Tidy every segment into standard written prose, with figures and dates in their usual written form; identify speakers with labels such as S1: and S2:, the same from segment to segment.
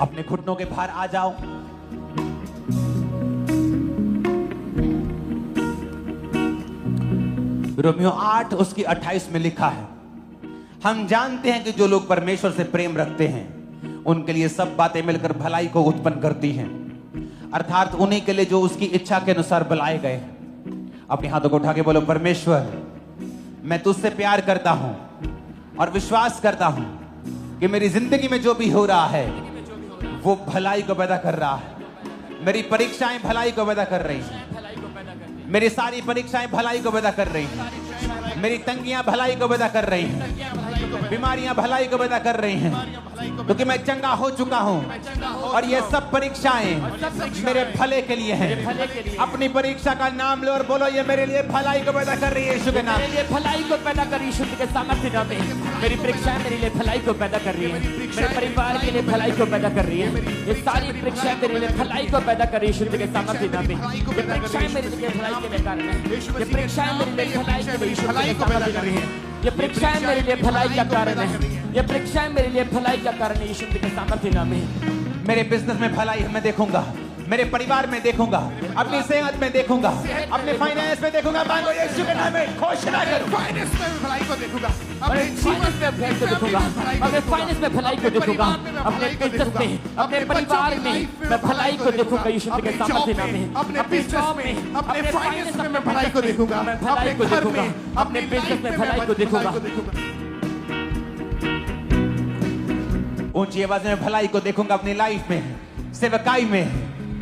S1: अपने घुटनों के बाहर आ जाओ। रोमियो 8 उसकी 28 में लिखा है, हम जानते हैं कि जो लोग परमेश्वर से प्रेम रखते हैं उनके लिए सब बातें मिलकर भलाई को उत्पन्न करती हैं, अर्थात उन्हीं के लिए जो उसकी इच्छा के अनुसार बुलाए गए। अपने हाथों को उठा के बोलो, परमेश्वर मैं तुझसे प्यार करता हूं और विश्वास करता हूं कि मेरी जिंदगी में जो भी हो रहा है वो भलाई को पैदा कर रहा है। मेरी परीक्षाएं भलाई को पैदा कर रही हैं, मेरी सारी परीक्षाएं भलाई को पैदा कर रही हैं, मेरी तंगियां भलाई को पैदा कर रही हैं, बीमारियां भलाई को पैदा कर रही हैं, क्योंकि मैं चंगा हो चुका हूं और ये सब परीक्षाएं मेरे भले के लिए हैं। अपनी परीक्षा का नाम लो और बोलो, ये मेरे लिए भलाई को पैदा कर रही है यीशु के नाम।
S2: मेरे लिए भलाई को पैदा कर रही है यीशु के सामर्थ्य नाम में। मेरी परीक्षाएं मेरे लिए भलाई को पैदा कर रही है, मेरे परिवार के लिए भलाई को पैदा कर रही है। ये सारी परीक्षाएं मेरे लिए भलाई को पैदा कर रही है यीशु के सामर्थ्य नाम में। ये परीक्षाएं मेरे लिए भलाई के कारण है, ये परीक्षाएं मेरे लिए भलाई के यीशु के सामर्थ्य नाम में। ये परीक्षाएं मेरे लिए भलाई का कारण है, ये परीक्षाएं मेरे लिए भलाई का कारण है यीशु के सामर्थ्य नाम में।
S1: मेरे बिजनेस में भलाई मैं देखूंगा, मेरे परिवार में देखूंगा, अपनी सेहत में देखूंगा, अपने फाइनेंस में देखूंगा। मांगो यीशु के नाम में, घोषणा करो।
S3: फाइनेंस में भलाई को देखूंगा,
S2: अपने जीवन में भलाई को देखूंगा, अपने फाइनेंस में भलाई को देखूंगा, अपने बिजनेस में, अपने परिवार में मैं भलाई को देखूंगा यीशु के सामर्थ्य नाम में।
S3: अपने जॉब में, अपने फाइनेंस में मैं भलाई को देखूंगा,
S2: मैं भलाई को देखूंगा, अपने बिजनेस में भलाई को देखूंगा।
S1: ऊंची आवाज में भलाई को देखूंगा, अपनी लाइफ में, सेवकाई में,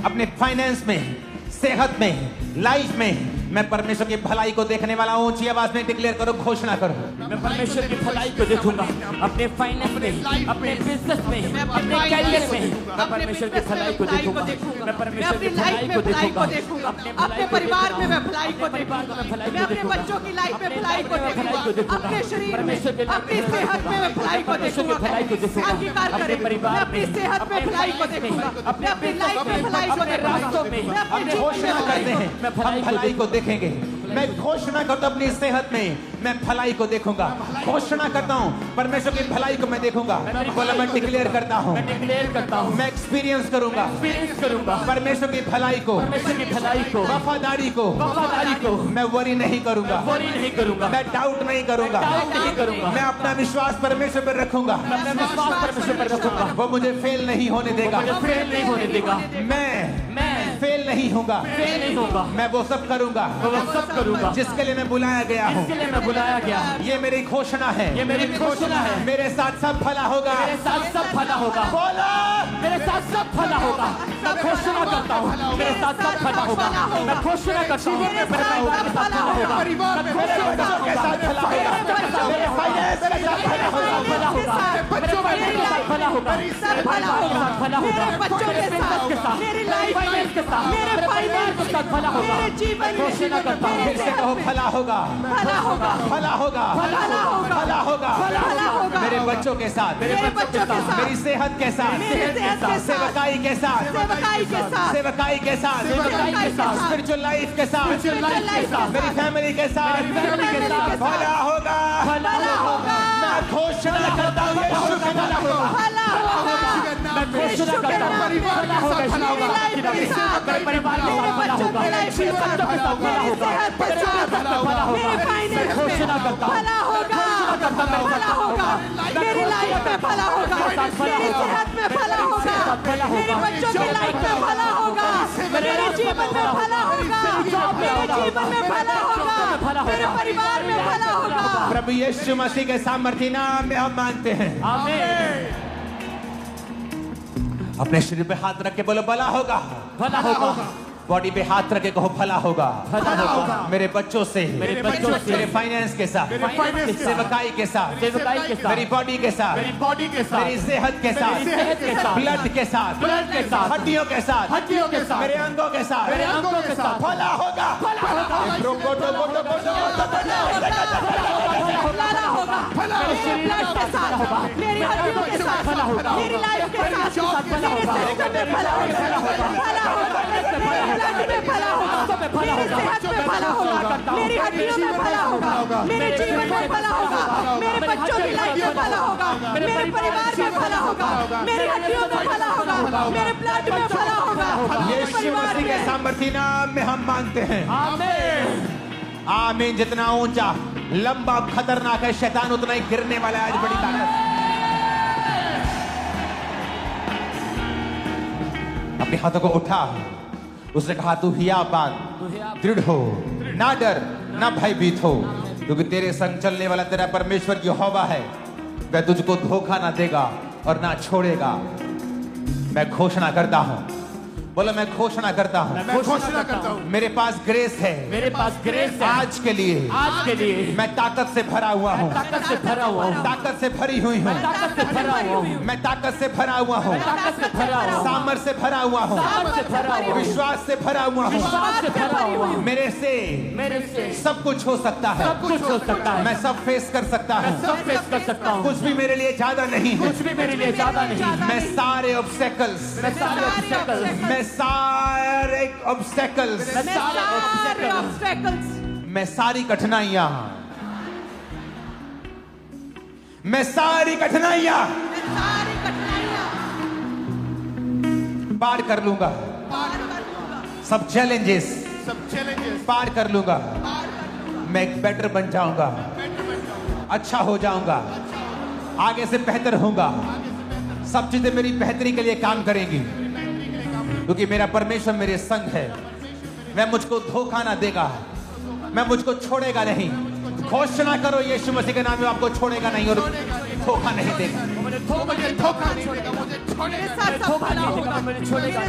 S1: अपने फाइनेंस में, सेहत में, लाइफ में मैं परमेश्वर की भलाई को देखने वाला हूं। ऊंची आवाज में डिक्लेयर करो, घोषणा करो।
S2: मैं परमेश्वर की भलाई को देखूंगा, अपने फाइनेंस में, अपने बिजनेस में, अपने कैरियर में मैं परमेश्वर की भलाई को देखूंगा। मैं परमेश्वर की भलाई को देखूंगा,
S4: अपने परिवार में मैं भलाई को देखूंगा, मैं अपने बच्चों की लाइफ में भलाई को देखूंगा, अपने शरीर में, अपनी सेहत में मैं भलाई को देखूंगा। अंगीकार करें, मैं अपनी सेहत में भलाई को देखूंगा, मैं अपनी लाइफ में भलाई को देखूंगा, मैं अपने
S1: घोषणा करते हैं हम भलाई को देखेंगे। मैं घोषणा करता हूं अपनी सेहत में मैं भलाई को देखूंगा। घोषणा करता हूं परमेश्वर की भलाई को मैं देखूंगा। बोला, मैं डिक्लेयर करता हूं,
S2: मैं डिक्लेयर करता हूं,
S1: मैं एक्सपीरियंस करूंगा परमेश्वर की भलाई को,
S2: परमेश्वर की भलाई को,
S1: वफादारी को मैं वरी नहीं करूंगा,
S2: वरी नहीं करूंगा,
S1: मैं डाउट नहीं करूंगा,
S2: डाउट नहीं करूंगा।
S1: मैं अपना विश्वास परमेश्वर पर रखूंगा,
S2: मैं अपना विश्वास परमेश्वर पर रखूंगा,
S1: वो मुझे फेल नहीं होने देगा,
S2: मुझे फेल नहीं होने देगा।
S1: मैं फेल नहीं होगा,
S2: फेल नहीं होगा,
S1: मैं वो सब करूंगा,
S2: वो सब करूंगा
S1: जिसके लिए मैं बुलाया गया हूँ,
S2: जिसके लिए मैं बुलाया गया हूँ।
S1: ये मेरी घोषणा है,
S2: ये मेरी घोषणा है।
S1: मेरे साथ सब भला होगा,
S2: मेरे साथ सब भला होगा,
S1: बोलो
S2: मेरे साथ सब भला होगा। मैं घोषणा करता हूँ, मेरे साथ सब भला होगा। मैं घोषणा करता हूँ, मेरे परिवार के साथ भला होगा,
S1: मेरे बच्चों के साथ भला होगा, मेरे फाइनेंस के साथ भला होगा,
S2: भला होगा, मेरे परिवार के साथ भला होगा, मेरे परिवार के साथ भला होगा,
S4: मेरे बच्चों के साथ, मेरी लाइफ
S2: के साथ, मेरे परिवार के साथ भला होगा।
S4: मेरे जीवन में
S2: घोषणा करता हूँ,
S1: फिर से कहो, भला होगा,
S4: भला होगा,
S1: भला होगा,
S4: भला होगा,
S1: भला होगा,
S4: भला होगा।
S1: मेरे बच्चों के साथ,
S4: मेरे बच्चों के साथ,
S1: मेरी सेहत के साथ,
S4: मेरी सेहत के साथ,
S1: सेवकाई के साथ,
S4: सेवकाई के साथ,
S1: सेवकाई के साथ,
S4: सेवकाई के साथ,
S1: स्पिरिचुअल लाइफ के साथ,
S4: स्पिरिचुअल लाइफ के साथ,
S1: मेरी फैमिली के साथ, भला होगा,
S4: भला होगा।
S1: मैं घोषणा करता हूँ यीशु के नाम में
S4: भला होगा,
S2: मैं घोषणा करता हूँ,
S3: परिवार के साथ भला होगा,
S2: मेरे परिवार के साथ भला होगा, मेरे बच्चों के साथ भला होगा, मेरे भला होगा।
S4: मेरे फाइनेंस
S2: घोषणा
S4: में
S2: करता हूँ,
S4: भला होगा, भला होगा, मेरी लाइफ में भला होगा, मेरी सेहत में भला होगा, मेरे बच्चों की लाइफ में भला होगा, मेरे जीवन में भला होगा, मेरे जीवन में भला होगा, मेरे परिवार में भला होगा।
S1: प्रभु यीशु मसीह के सामर्थ्य नाम में हम मानते हैं।
S2: आमीन।
S1: अपने शरीर पे हाथ रख के बोलो, भला होगा,
S2: भला होगा,
S1: बॉडी पे हाथ रख के कहो, भला होगा,
S2: भला होगा।
S1: मेरे बच्चों से,
S2: मेरे बच्चों से,
S1: मेरे फाइनेंस के साथ, सेवकाई के साथ,
S2: सेवकाई के साथ,
S1: मेरी बॉडी के साथ,
S3: मेरी बॉडी के साथ,
S1: मेरी सेहत के साथ,
S2: मेरी सेहत के साथ,
S1: ब्लड के साथ,
S2: ब्लड के साथ,
S1: हड्डियों के साथ,
S3: हड्डियों के साथ,
S1: मेरे अंगों के साथ,
S2: मेरे अंगों के साथ
S1: भला होगा,
S4: भला होगा, मेरे ब्लड के साथ, मेरी हड्डियों के साथ, मेरी लाइफ के साथ, मेरे सेहत में भला होगा, भला होगा, ब्लड में भला होगा, मेरी सेहत में भला होगा, मेरी हड्डियों में भला होगा, मेरे जीवन में भला होगा, मेरे बच्चों की लाइफ में भला होगा, मेरे परिवार में भला होगा, मेरी हड्डियों में भला होगा, मेरे ब्लड में भला होगा,
S1: यीशु मसीह के सामर्थी नाम में हम मांगते हैं।
S2: आमीन।
S1: आमीन। जितना ऊंचा, लंबा, खतरनाक है शैतान, उतना ही गिरने वाला है। आज बड़ी ताकत। अपने हाथों को उठा। उसने कहा तू हियाबान, दृढ़ हो, ना डर, ना भयभीत हो, क्योंकि तेरे संग चलने वाला तेरा परमेश्वर यहोवा है। वह तुझको धोखा ना देगा और ना छोड़ेगा। मैं घोषणा करता हूं, बोलो मैं घोषणा करता हूं,
S3: मैं घोषणा करता हूं,
S1: मेरे पास ग्रेस है,
S2: मेरे पास ग्रेस है
S1: आज के लिए,
S2: आज के लिए।
S1: मैं ताकत से भरा हुआ हूँ,
S2: ताकत से भरा हुआ हूँ,
S1: ताकत से भरी हुई हूँ,
S2: ताकत से भरा हुआ हूँ,
S1: मैं ताकत से भरा हुआ हूँ,
S2: ताकत से भरा हुआ हूँ,
S1: सामर्थ से भरा हुआ हूँ,
S2: सामर्थ से भरा हुआ हूँ,
S1: विश्वास से भरा हुआ हूँ।
S2: विश्वास से भरा हुआ हूँ।
S1: मेरे
S2: मेरे से
S1: सब कुछ हो सकता है,
S2: सब कुछ हो सकता है।
S1: मैं सब फेस कर सकता
S2: मैं
S1: हूँ।
S2: सब फेस कर सकता हूँ।
S1: कुछ भी मेरे लिए ज्यादा नहीं है।
S2: कुछ भी मेरे लिए ज्यादा नहीं है।
S1: मैं सारे ऑब्स्टेकल्स,
S2: मैं सारे obstacles,
S1: मैं सारे ऑब्स्टेकल्स,
S2: मैं सारे obstacles,
S4: obstacles,
S1: मैं सारी कठिनाइयां, मैं सारी कठिनाइयां
S4: सारी कठिनाइयां
S1: पार कर लूंगा।
S4: पार कर लूंगा,
S1: सब चैलेंजेस
S3: सब चैलेंजेस
S1: पार कर लूंगा। मैं एक बेटर बन जाऊंगा, अच्छा हो जाऊंगा, आगे से बेहतर होऊंगा। सब चीजें मेरी बेहतरी के लिए काम करेंगी, क्योंकि मेरा परमेश्वर मेरे संग है। वह मुझको धोखा ना देगा, मैं मुझको छोड़ेगा नहीं। घोषणा करो यीशु मसीह के नाम में, आपको छोड़ेगा नहीं और धोखा नहीं देगा।
S3: मुझे धोखा नहीं देगा, मुझे
S4: मेरे
S3: छोड़ेगा
S4: साथ सब भला होगा, मेरे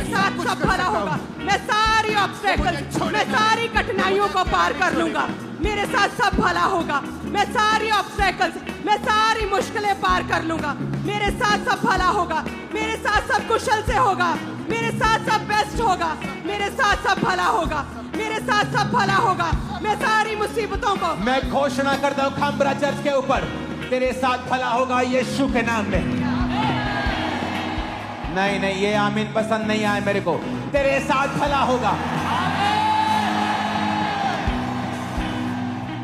S4: साथ सब भला होगा। मैं सारी ऑब्स्टेकल्स, मैं सारी कठिनाइयों को पार कर लूंगा। मेरे साथ सब भला होगा। मैं सारी ऑब्स्टेकल्स, मैं सारी मुश्किलें पार कर लूंगा। मेरे साथ सब भला होगा, मेरे साथ सब कुशल से होगा, मेरे साथ सब बेस्ट होगा, मेरे साथ सब भला होगा, मेरे साथ सब भला होगा। मैं सारी मुसीबतों को,
S1: मैं घोषणा करता हूँ खामबरा चर्च के ऊपर, तेरे साथ भला होगा यीशु के नाम में। नहीं नहीं, ये आमीन पसंद नहीं आए मेरे को। तेरे साथ भला होगा।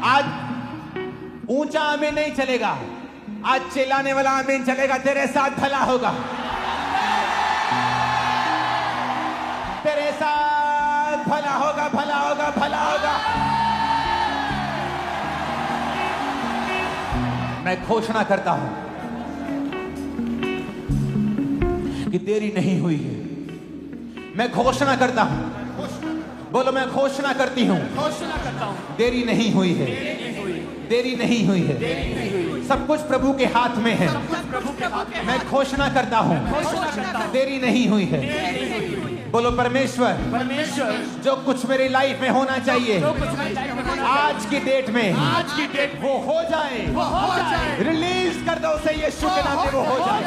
S1: आज ऊंचा आमीन नहीं चलेगा, आज चिल्लाने वाला आमीन चलेगा। तेरे साथ भला होगा, तेरे साथ भला होगा, भला होगा, भला होगा। मैं घोषणा करता हूं कि देरी नहीं हुई है। मैं घोषणा करता हूं, बोलो मैं घोषणा करती हूं,
S2: घोषणा करता हूँ।
S1: देरी नहीं हुई है, देरी नहीं हुई है। सब कुछ प्रभु के हाथ में है।
S2: प्रभु के हाथ में
S1: मैं घोषणा करता हूं,
S2: घोषणा करता हूँ।
S1: देरी नहीं हुई है। बोलो परमेश्वर,
S2: परमेश्वर
S1: जो कुछ मेरी लाइफ में होना चाहिए
S2: जो कुछ मेरी लाइफ में होना
S1: आज की डेट में,
S2: आज की डेट
S1: वो हो जाए।
S2: वो हो जाए।
S1: रिलीज कर दो उसे यीशु के नाम में, वो हो जाए।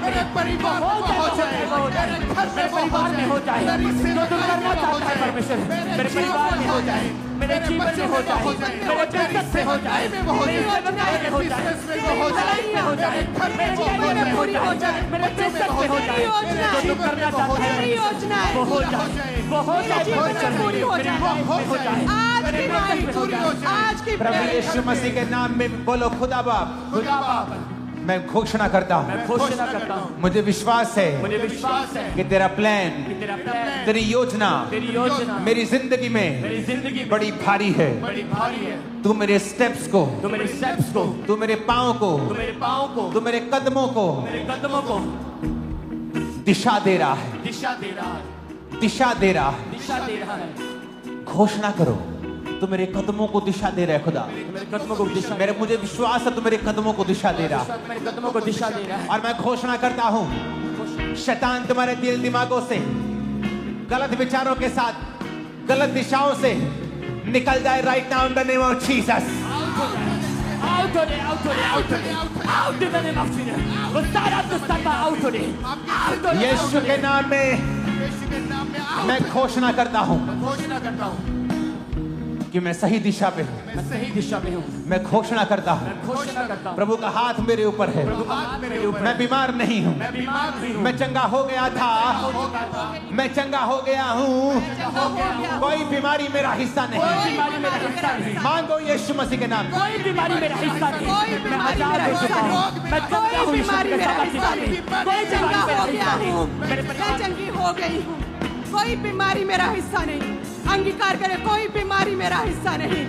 S3: मेरे परिवार में हो जाए, मेरे घर में
S2: परिवार में हो जाए,
S3: मेरी
S2: जो
S3: सेवा
S2: तुम करना चाहता है परमेश्वर, मेरे परिवार में हो जाए, मेरे जीवन में हो जाए, मेरे बिजनेस में हो जाए, मेरी सेवकाई में हो जाए, मेरी लाइफ में हो जाए, मेरे जीवन में पूरी हो जाए, मेरे बिजनेस में हो जाए, जो तुम करना चाहता है
S4: मेरी योजना है,
S2: वो हो जाए, वो हो जाए, परमेश्वर
S4: पूरी हो जाए,
S2: हो जाए,
S4: आज
S2: मेरे
S4: की
S2: बिजनेस में हो जाए।
S4: आज की
S1: प्रभु यीशु मसीह के नाम में बोलो खुदा बाप,
S2: खुदा बाप,
S1: मैं घोषणा करता हूँ,
S2: मैं घोषणा करता हूँ,
S1: मुझे विश्वास है
S2: मुझे विश्वास है
S1: कि तेरा प्लान,
S2: कि तेरा प्लान,
S1: तेरी योजना
S2: तेरी योजना
S1: मेरी जिंदगी में
S2: मेरी जिंदगी में
S1: बड़ी भारी है।
S2: बड़ी भारी है।
S1: तू मेरे स्टेप्स को,
S2: तो मेरे स्टेप्स को,
S1: तू मेरे पाँव को,
S2: तो मेरे पाँव को,
S1: तू मेरे कदमों को
S2: मेरे कदमों को
S1: दिशा दे रहा है,
S2: दिशा दे रहा है,
S1: दिशा दे रहा है।
S2: दिशा दे रहा है।
S1: घोषणा करो, तू मेरे कदमों को दिशा दे रहा है खुदा।
S2: तो मेरे कदमों को दिशा,
S1: मेरे मुझे विश्वास है तू मेरे कदमों को दिशा दे रहा है।
S2: मेरे कदमों को दिशा दे रहा है।
S1: और मैं घोषणा करता हूँ शैतान तुम्हारे दिल दिमागों से, गलत विचारों के साथ, गलत दिशाओं से निकल जाए right now in the name of Jesus.
S2: Out today, out today, out today, out in the name of Jesus. वो सारा दुष्टता out today, out today,
S1: यीशु के नाम में
S3: यीशु के नाम में आओ।
S1: मैं घोषणा करता हूँ,
S3: घोषणा करता हूँ,
S1: कि मैं सही दिशा पे हूँ,
S2: मैं सही दिशा में हूँ।
S1: मैं घोषणा करता हूँ
S2: मैं घोषणा करता हूँ
S1: प्रभु का हाथ मेरे ऊपर है,
S2: हाथ मेरे ऊपर।
S1: मैं बीमार नहीं हूँ,
S2: मैं बीमार नहीं हूँ।
S1: मैं चंगा हो गया था, मैं चंगा हो गया हूँ, कोई बीमारी मेरा हिस्सा नहीं।
S2: बीमारी मेरा हिस्सा नहीं।
S1: मांगो यीशु मसीह के नाम।
S2: कोई बीमारी मेरा हिस्सा नहीं।
S4: कोई
S2: मैं
S4: बीमारी
S2: आजाद
S4: मेरा
S2: हो चुका
S4: हिस्सा
S2: हूँ।
S4: नहीं।
S2: मैं चंगा हूँ
S4: कोई
S2: यीशु
S4: बीमारी
S2: के
S4: मेरा
S2: साथ
S4: हिस्सा
S2: नहीं।
S4: नहीं।
S2: कोई
S4: मैं चंगा
S2: बीमारी
S4: हो
S2: मेरा
S4: गया
S2: हिस्सा नहीं।
S4: हूँ,
S2: मेरे
S4: मैं
S2: परिवार
S4: चंगी हो गई हूँ, कोई बीमारी मेरा हिस्सा नहीं। अंगीकार करे, कोई बीमारी मेरा हिस्सा नहीं,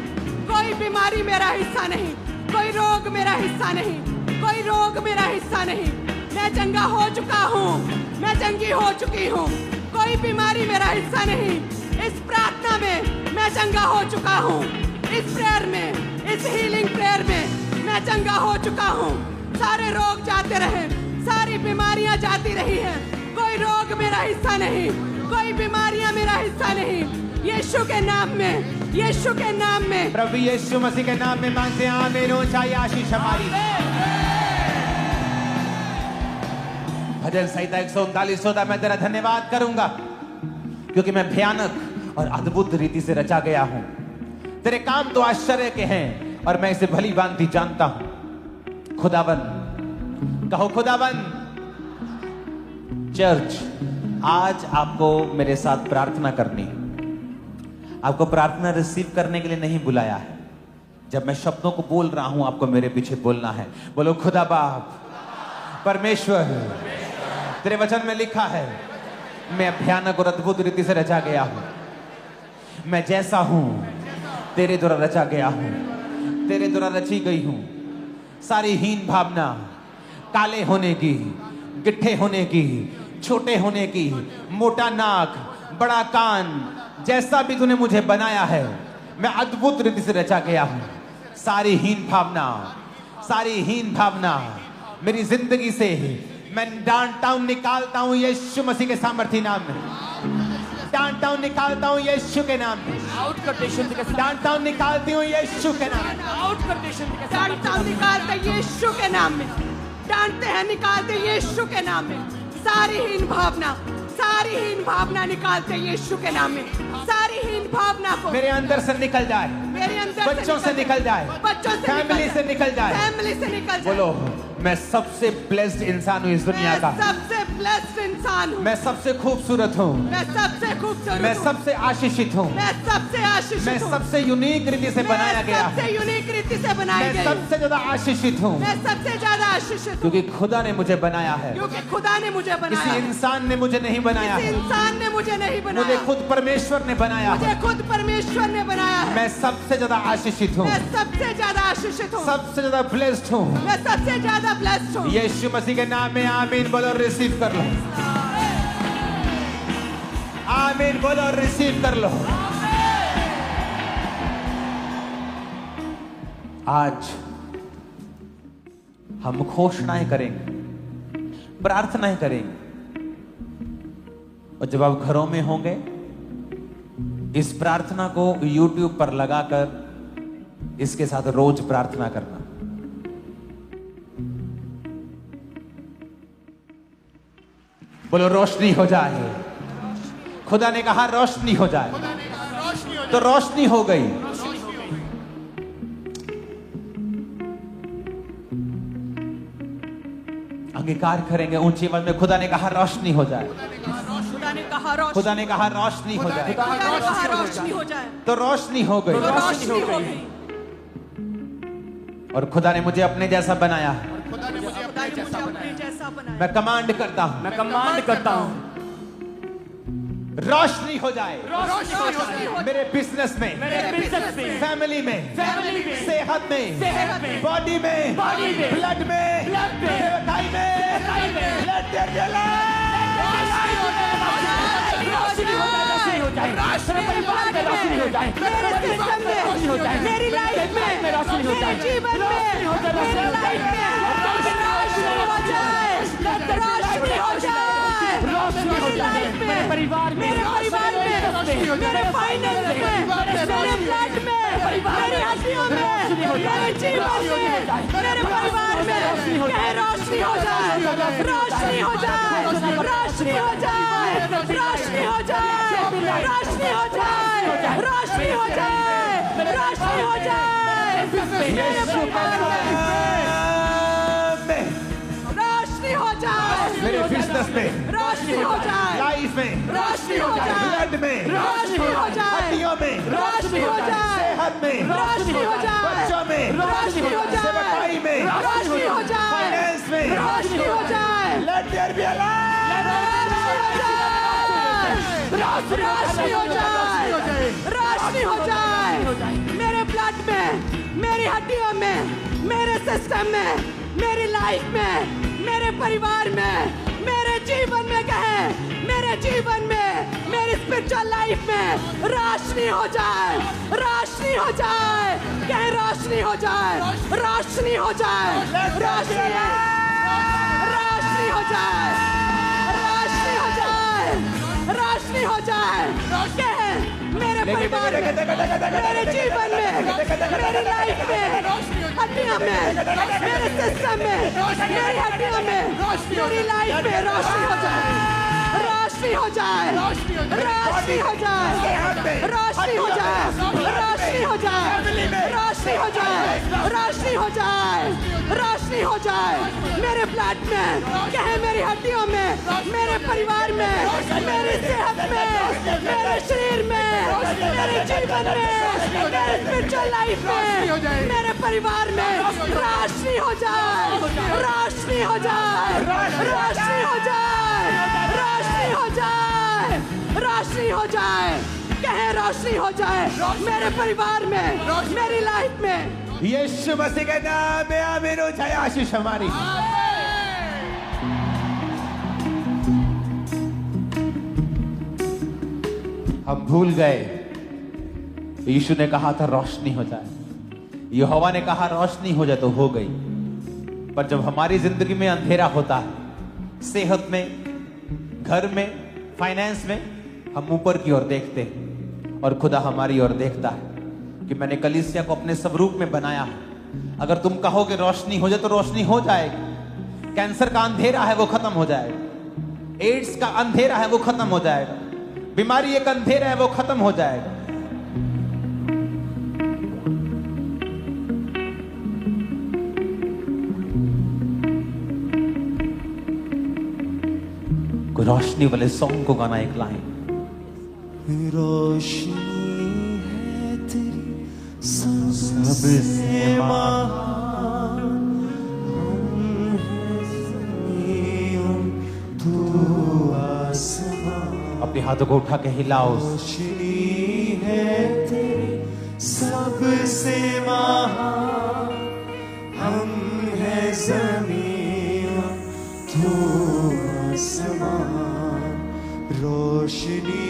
S4: कोई बीमारी मेरा हिस्सा नहीं, कोई रोग मेरा हिस्सा नहीं, कोई रोग मेरा हिस्सा नहीं। मैं चंगा हो चुका हूँ, मैं चंगी हो चुकी हूँ, कोई बीमारी मेरा हिस्सा नहीं। इस प्रार्थना में मैं चंगा हो चुका हूँ, इस प्रेयर में, इस हीलिंग प्रेयर में मैं चंगा हो चुका हूँ। सारे रोग जाते रहे, सारी बीमारियां जाती रही हैं, कोई रोग मेरा हिस्सा नहीं, कोई बीमारियां मेरा हिस्सा नहीं। यीशु के नाम में, यीशु के नाम में,
S1: प्रभु यीशु मसीह के नाम में मांगते हैं आमीन। ऊंचाई आशीष हमारी। भजन संहिता 139 होता, मैं तेरा धन्यवाद करूंगा क्योंकि मैं भयानक और अद्भुत रीति से रचा गया हूं। तेरे काम तो आश्चर्य के हैं और मैं इसे भली भांति जानता हूं। खुदावन, कहो खुदावन। चर्च, आज आपको मेरे साथ प्रार्थना करनी है। आपको प्रार्थना रिसीव करने के लिए नहीं बुलाया है। जब मैं शब्दों को बोल रहा हूं, आपको मेरे पीछे बोलना है। बोलो खुदा बाप परमेश्वर, तेरे वचन में लिखा है मैं भयानक और अद्भुत रीति से रचा गया हूं। मैं जैसा हूं तेरे द्वारा रचा गया हूं, तेरे द्वारा रची गई हूं। सारी हीन भावना, काले होने की, गिट्ठे होने की, छोटे होने की, मोटा नाक, बड़ा कान, जैसा भी तूने मुझे बनाया है, मैं अद्भुत रीति से रचा गया हूं। सारी हीन भावना, सारी हीन भावना मेरी जिंदगी से मैं डांटता हूं, निकालता हूं यीशु मसीह के सामर्थी नाम में। डांटता हूं, निकालता हूं यीशु के नाम में।
S2: आउट कर दे शुद्ध के साथ।
S1: डांटता हूं, निकालती हूं यीशु के नाम में।
S2: आउट कर दे शुद्ध के साथ।
S4: डांटता हूं, निकालते यीशु के नाम में। डांटते हैं, निकालते यीशु के नाम में। सारी हीन भावना, सारी हीन भावना निकालते यीशु के नाम में। सारी हीन भावना को
S1: मेरे अंदर से निकल जाए,
S4: मेरे अंदर
S1: बच्चों से निकल जाए,
S4: बच्चों से
S1: फैमिली से निकल जाए,
S4: फैमिली से निकल जाए।
S1: बोलो मैं सबसे ब्लेस्ड इंसान हूं इस दुनिया का।
S4: मैं सबसे ब्लेस्ड इंसान हूँ,
S1: मैं सबसे खूबसूरत हूं,
S4: मैं सबसे खूबसूरत
S1: मैं
S4: हूँ,
S1: सबसे आशीषित हूं,
S4: मैं सबसे आशीषित
S1: मैं
S4: हूँ,
S1: सबसे यूनिक रीति से बनाया गया हूं,
S4: सबसे यूनिक रीति से बनाई
S1: मैं
S4: गई,
S1: सबसे ज्यादा आशीषित हूं
S4: मैं सबसे ज्यादा आशीषित हूँ,
S1: क्योंकि खुदा ने मुझे बनाया है।
S4: क्योंकि खुदा ने मुझे बनाया
S1: किसी
S4: है।
S1: इंसान ने मुझे नहीं बनाया
S4: किसी
S1: है,
S4: इंसान ने मुझे नहीं
S1: मुझे
S4: बनाया,
S1: खुद परमेश्वर ने बनाया
S4: मुझे
S1: है।
S4: खुद परमेश्वर ने बनाया है।
S1: मैं सबसे ज्यादा आशीषित हूं,
S4: मैं सबसे ज्यादा आशीषित हूँ,
S1: सबसे ज्यादा ब्लेस्ड हूं।
S4: मैं सबसे ज्यादा ब्लेस्ड हूँ।
S1: यीशु मसीह के नाम में आमीन बोलो, रिसीव कर लो। आमीन बोलो, रिसीव कर लो। आज हम घोषणाएं करेंगे, प्रार्थनाएं करेंगे, और जब आप घरों में होंगे इस प्रार्थना को YouTube पर लगाकर इसके साथ रोज प्रार्थना करना। बोलो रोशनी हो जाए। खुदा ने कहा रोशनी हो जाए, तो रोशनी हो गई। अंगीकार करेंगे ऊंची आवाज में, खुदा ने कहा रोशनी हो जाए।
S4: खुदा ने कहा रोशनी,
S1: खुदा ने कहा रोशनी हो जाए,
S4: खुदा ने कहा रोशनी हो जाए,
S1: तो रोशनी हो गई।
S4: तो रोशनी हो गई।
S1: और खुदा ने मुझे अपने जैसा बनाया है।
S4: खुदा ने मुझे अपने जैसा बनाया।
S1: मैं कमांड करता हूं,
S2: मैं कमांड करता हूँ
S1: रोशनी हो जाए
S4: रोशनी हो
S1: मेरे बिजनेस में,
S2: मेरे बिजनेस में,
S1: फैमिली में,
S2: फैमिली में,
S1: सेहत में,
S2: सेहत में,
S1: बॉडी में,
S2: बॉडी में,
S1: ब्लड में,
S2: ब्लड में,
S1: सेवकाई में,
S2: सेवकाई में,
S1: Let there be light।
S2: रोशनी हो जाए, मेरे परिवार में रोशनी हो जाए,
S4: मेरे सिस्टम में,
S2: रोशनी हो जाए,
S4: मेरी लाइफ में,
S2: रोशनी हो जाए,
S4: मेरे जीवन में, मेरे लाइफ में रोशनी हो जाए, रोशनी हो जाए,
S2: रोशनी हो जाए, मेरे परिवार में,
S4: मेरे परिवार में, मेरे फाइनेंस में, मेरे ब्लड में, मेरी हड्डियों में, मेरे जीवन में, मेरे परिवार में कहे रोशनी हो जाए, रोशनी हो जाए, रोशनी हो जाए, रोशनी हो जाए, रोशनी हो जाए, रोशनी हो जाए, रोशनी हो जाए, मेरे परिवार में रोशनी हो जाए,
S1: मेरे बिजनेस में,
S4: रोशनी हो जाए,
S1: लाइफ में,
S4: रोशनी हो जाए,
S1: ब्लड में,
S4: रोशनी हो जाए,
S1: हड्डियों में,
S4: रोशनी हो जाए,
S1: सेहत में,
S4: रोशनी हो जाए,
S1: बच्चों में,
S4: रोशनी हो जाए,
S1: सेवकाई में,
S4: रोशनी हो जाए,
S1: फाइनेंस में,
S4: रोशनी हो जाए,
S1: लेट देयर बी अ
S4: रोशनी हो जाए, रोशनी हो जाए, मेरे ब्लड में, मेरी हड्डियों में, मेरे सिस्टम में, मेरी लाइफ में, मेरे परिवार में, मेरे जीवन में कहे, मेरे जीवन में, मेरी स्पिरिचुअल लाइफ में रोशनी हो जाए, रोशनी हो जाए, कहे रोशनी हो जाए, रोशनी हो जाए, रोशनी रोशनी हो जाए, रोशनी हो जाए, रोशनी हो जाए, कहे मेरे परिवार में, मेरे जीवन में, मेरी लाइफ में, हड्डियों में, मेरे सिस्टम में, मेरी हड्डियों में, मेरी लाइफ में रोशनी हो जाए, रोशनी हो जाए, रोशनी हो जाए, रोशनी हो जाए, रोशनी हो जाए, रोशनी हो जाए, रोशनी हो जाए, रोशनी हो जाए, मेरे ब्लड में, कहे मेरी हड्डियों में, मेरे परिवार में, मेरी सेहत में, मेरे शरीर में, मेरे जीवन में, मेरे स्पिरिचुअल लाइफ में, मेरे परिवार में रोशनी हो जाए, रोशनी हो जाए, रोशनी हो जाए, रोशनी हो जाए, रोशनी हो जाए, कहे रोशनी हो जाए, मेरे परिवार में, मेरी लाइफ में,
S1: यीशु मसीह के नाम में आमीन हो जाए। आशीष हमारी हम भूल गए, यीशु ने कहा था रोशनी हो जाए, यहोवा ने कहा रोशनी हो जाए, तो हो गई। पर जब हमारी जिंदगी में अंधेरा होता है, सेहत में, घर में, फाइनेंस में, हम ऊपर की ओर देखते हैं और खुदा हमारी ओर देखता है कि मैंने कलीसिया को अपने स्वरूप में बनाया है। अगर तुम कहोगे रोशनी हो जाए तो रोशनी हो जाएगी। कैंसर का अंधेरा है वो खत्म हो जाएगा, एड्स का अंधेरा है वो खत्म हो जाएगा, बीमारी एक अंधेरा है वो खत्म हो जाएगा। कोई रोशनी वाले सॉन्ग को गाना एक लाइन।
S5: रोशनी है तेरी सबसे महान, हम हैं ज़मीन, तू आसमान।
S1: अपने हाथों को उठा के हिलाओ।
S5: रोशनी है तेरी सबसे महान, हम हैं ज़मीन, तू आसमान। रोशनी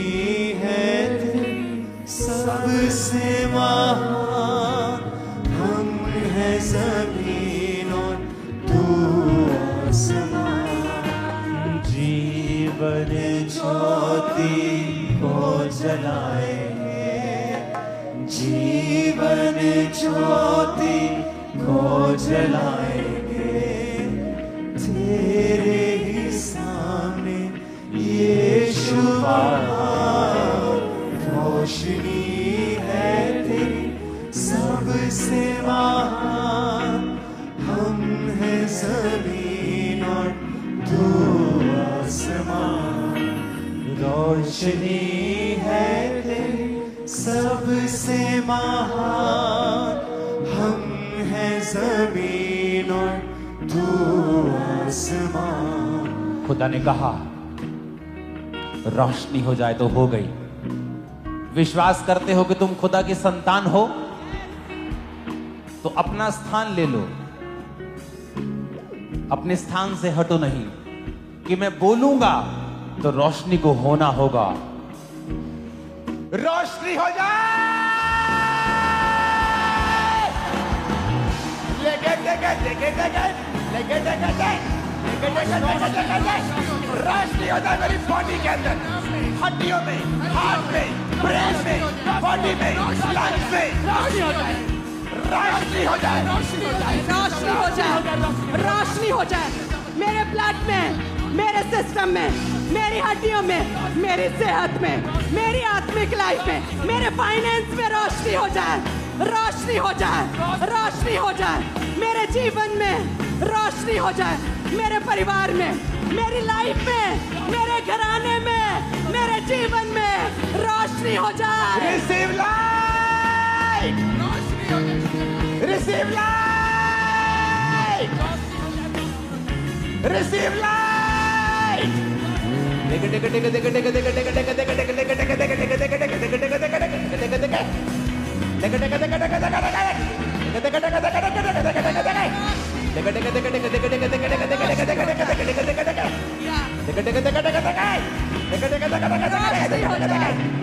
S5: है तेरी सबसे महान, हम हैं ज़मीन और तू आसमान। जीवन ज्योति को जलाएंगे, जीवन ज्योति को जलाएंगे, तेरे ही सामने यीशु रोशनी है तेरी सबसे महान, हम हैं ज़मीन और तू आसमान। रोशनी है तेरी सबसे महान, हम हैं ज़मीन और तू आसमान।
S1: खुदा ने कहा रोशनी हो जाए तो हो गई। विश्वास करते हो कि तुम खुदा की संतान हो तो अपना स्थान ले लो, अपने स्थान से हटो नहीं कि मैं बोलूंगा तो रोशनी को होना होगा। रोशनी हो जाए, रोशनी हो जाए मेरी बॉडी के अंदर, हड्डियों में, हार्ट में, ब्रेन में, बॉडी में, लंग्स में, रोशनी हो जाए, रोशनी हो जाए,
S4: रोशनी हो जाए, रोशनी हो जाए, रोशनी हो जाए, मेरे ब्लड में, मेरे सिस्टम में, मेरी हड्डियों में, मेरी सेहत में, मेरी आत्मिक लाइफ में, मेरे फाइनेंस में रोशनी हो जाए, रोशनी हो जाए, रोशनी हो जाए मेरे जीवन में, रोशनी हो जाए मेरे परिवार में, मेरी लाइफ में, मेरे घराने में, मेरे जीवन में रोशनी हो जाए।
S1: Receive light, receive light, receive light.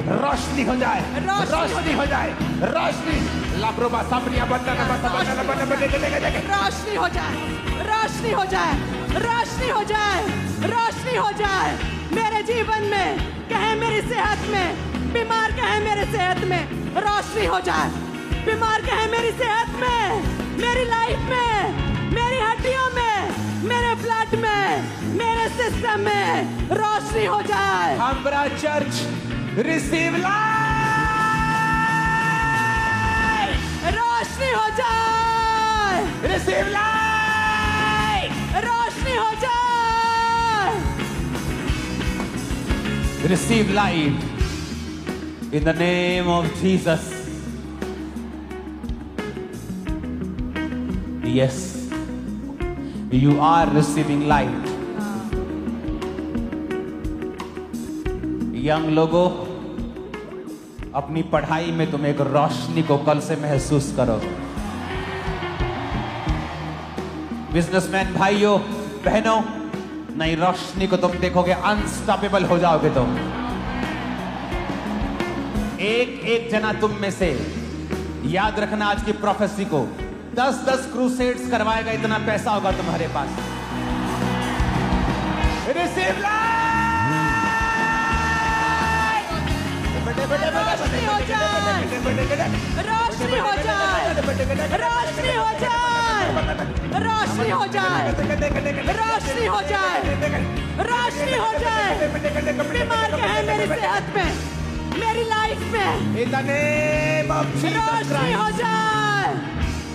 S1: रोशनी हो जाए, रोशनी हो जाए, रोशनी। लाब्रोबा सामनिया बनना
S4: रोशनी हो जाए, रोशनी हो जाए, रोशनी हो जाए, रोशनी हो जाए मेरे जीवन में, कहे मेरी सेहत में, बीमार कहे मेरे सेहत में रोशनी हो जाए, बीमार कहे मेरी सेहत में, मेरी लाइफ में, मेरी हड्डियों में, मेरे ब्लड में, मेरे सिस्टम में रोशनी हो जाए।
S1: हमारा चर्च रिसीव लाइट,
S4: रोशनी हो जाए,
S1: रिसीव लाइट,
S4: रोशनी हो जाए।
S1: receive light in the name of Jesus. Yes, you are receiving light. Young लोगों, अपनी पढ़ाई में तुम एक रोशनी को कल से महसूस करो। बिजनेसमैन भाइयों बहनों, नई रोशनी को तुम देखोगे, अनस्टॉपेबल हो जाओगे तुम। एक एक जना तुम में से, याद रखना आज की प्रोफेसी को, 10-10 क्रूसेड्स करवाएगा, इतना पैसा होगा तुम्हारे पास। रिसीव लाइट,
S4: रोशनी हो जाए, रोशनी हो जाए, रोशनी हो जाए, रोशनी हो जाए, रोशनी हो जाए, रोशनी हो जाए। बीमार कहे मेरी सेहत में, मेरी लाइफ में
S1: In the name of Jesus
S4: रोशनी हो
S1: Christ.
S4: जाए।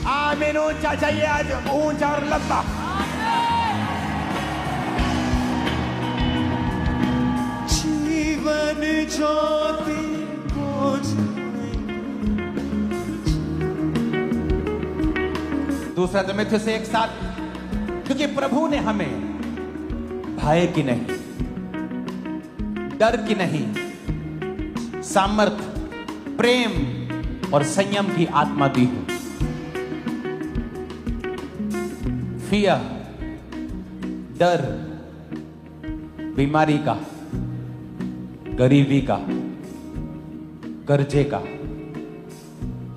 S1: आमीन। ऊंचा चाहिए आज, ऊंचा और लंबा।
S5: जीवन ज्योति बुझ
S1: दूसरा तिमुथियुस से एक साथ, क्योंकि प्रभु ने हमें भय की नहीं, डर की नहीं, सामर्थ, प्रेम और संयम की आत्मा दी है। फियर, डर, बीमारी का, गरीबी का, कर्जे का,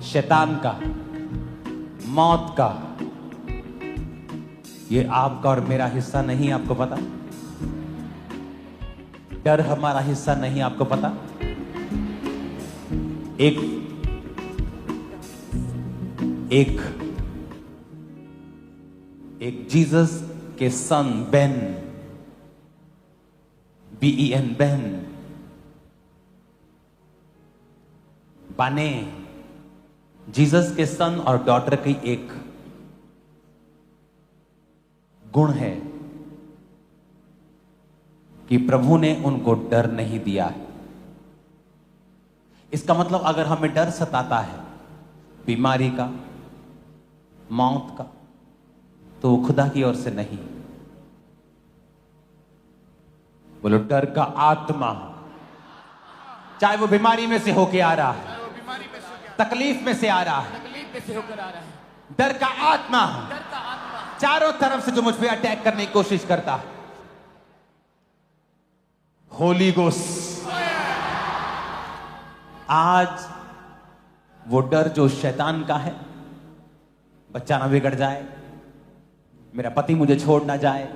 S1: शैतान का, मौत का, ये आपका और मेरा हिस्सा नहीं। आपको पता? डर हमारा हिस्सा नहीं। आपको पता? एक जीसस के सन बेन, BEN, बेन, बाने, जीसस के सन और डॉटर की एक गुण है कि प्रभु ने उनको डर नहीं दिया है। इसका मतलब अगर हमें डर सताता है बीमारी का, मौत का, तो वो खुदा की ओर से नहीं। बोलो, डर का आत्मा, चाहे वो बीमारी में से होके आ रहा है, तकलीफ में से आ रहा है,
S2: तकलीफ में से होकर आ रहा है,
S1: डर का आत्मा
S2: डर का आत्मा
S1: चारों तरफ से जो मुझ पे अटैक करने की कोशिश करता है, होली गोस्ट, आज वो डर जो शैतान का है, बच्चा ना बिगड़ जाए, मेरा पति मुझे छोड़ ना जाए,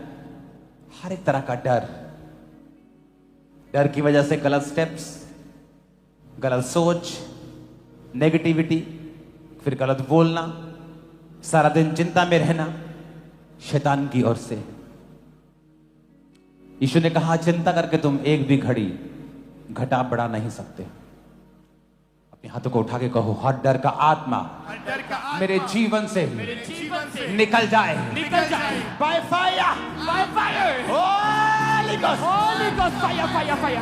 S1: हर एक तरह का डर, डर की वजह से गलत स्टेप्स, गलत सोच, नेगेटिविटी, फिर गलत बोलना, सारा दिन चिंता में रहना, शैतान की ओर से। यीशु ने कहा, चिंता करके तुम एक भी घड़ी घटा बढ़ा नहीं सकते। अपने हाथों को उठा के कहो, हर डर का आत्मा
S3: डर का
S1: मेरे जीवन से
S3: जीवन से
S1: निकल जाए
S2: निकल जाए
S1: by fire.
S2: by fire
S1: Holi ghost,
S2: Holy Ghost fire fire fire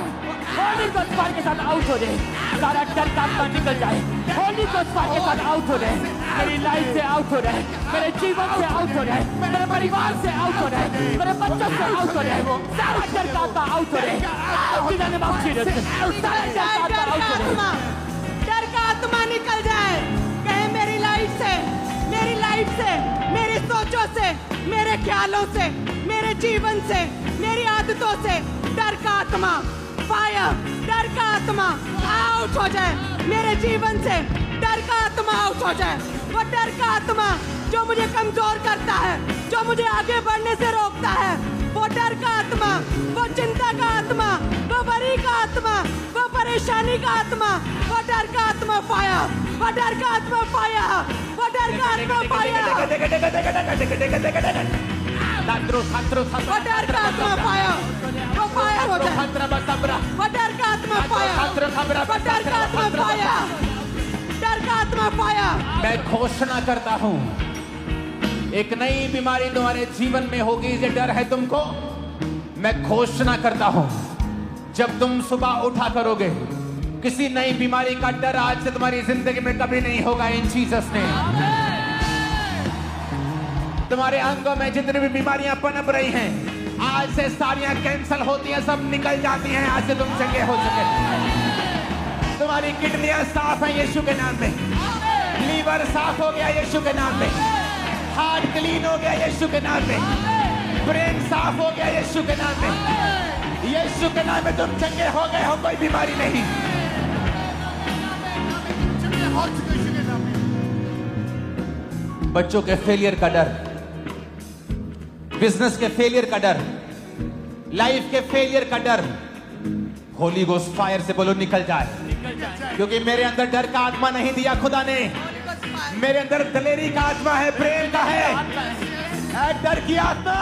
S2: Holy Ghost fire के साथ आउट हो जाए, सारा डर का आत्मा निकल जाए। Holy Ghost fire के साथ आउट हो जाए, मेरी लाइफ से आउट हो जाए, मेरे जीवन से आउट हो जाए, मेरे परिवार से आउट हो जाए, मेरे बच्चों से आउट हो जाए, सारा डर का आत्मा आउट हो जाए। In the name of Jesus, सारा डर का आत्मा आउट हो जाए।
S4: डर का आत्मा निकल जाए। कहे मेरी लाइफ से, मेरी लाइफ से, मेरी सोचों से, मेरे ख्यालों से, मेरे जीवन से, मेरी आदतों से डर का आत्मा फायर, डर का आत्मा आउट हो जाए। मेरे जीवन से डर का आत्मा आउट हो जाए। वो डर का आत्मा जो मुझे कमजोर करता है, जो मुझे आगे बढ़ने से रोकता है, वो डर का आत्मा, वो चिंता का आत्मा, वो वरी का आत्मा, वो परेशानी का आत्मा, वो डर का आत्मा फायर, वो डर का आत्मा फायर, वो डर का आत्मा फायर, वो डर का आत्मा फायर, वो फायर हो जाए। वो डर का आत्मा फायर, वो डर का आत्मा फायर, डर का आत्मा फायर।
S1: मैं घोषणा करता हूं, एक नई बीमारी तुम्हारे जीवन में होगी। ये डर है तुमको, मैं घोषणा करता हूं, जब तुम सुबह उठा करोगे, किसी नई बीमारी का डर आज से तुम्हारी जिंदगी में कभी नहीं होगा। इन जीसस ने तुम्हारे अंगों में जितनी भी बीमारियां पनप रही हैं, आज से सारियां कैंसल होती हैं, सब निकल जाती हैं। आज से तुम चंगे हो चुके। तुम्हारी किडनियां साफ हैं यीशु के नाम में, लीवर साफ हो गया यीशु के नाम में, हार्ट क्लीन हो गया यीशु के नाम में, ब्रेन साफ हो गया यीशु के नाम में। यीशु के नाम में तुम चंगे हो गए हो, कोई बीमारी नहीं। बच्चों के फेलियर का डर, बिजनेस के फेलियर का डर, लाइफ के फेलियर का डर, होली गोस्ट फायर से बोलो निकल जाए। क्योंकि मेरे अंदर डर का आत्मा नहीं दिया खुदा ने, मेरे अंदर दलेरी का आत्मा है, प्रेम का है। डर की आत्मा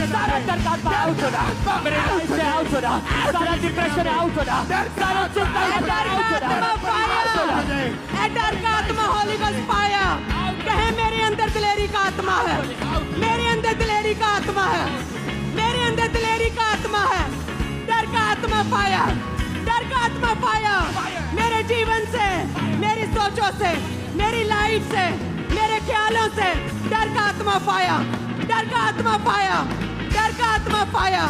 S2: सारा डर का आत्मा आउट हो रहा, मेरे लाइफ से आउट हो रहा, सारा डिप्रेशन आउट हो रहा, सारा चिंता आउट हो रहा।
S4: डर का आत्मा होली गोस्ट फायर। कहे मेरे अंदर दिलेरी का आत्मा है, मेरे अंदर दिलेरी का आत्मा है, मेरे अंदर दिलेरी का आत्मा है। डर का आत्मा फायर, डर का आत्मा फायर। मेरे जीवन से, मेरी सोचों से, मेरी लाइफ से, मेरे ख्यालों से डर का आत्मा फायर, डर का आत्मा फायर, डर का आत्मा फायर,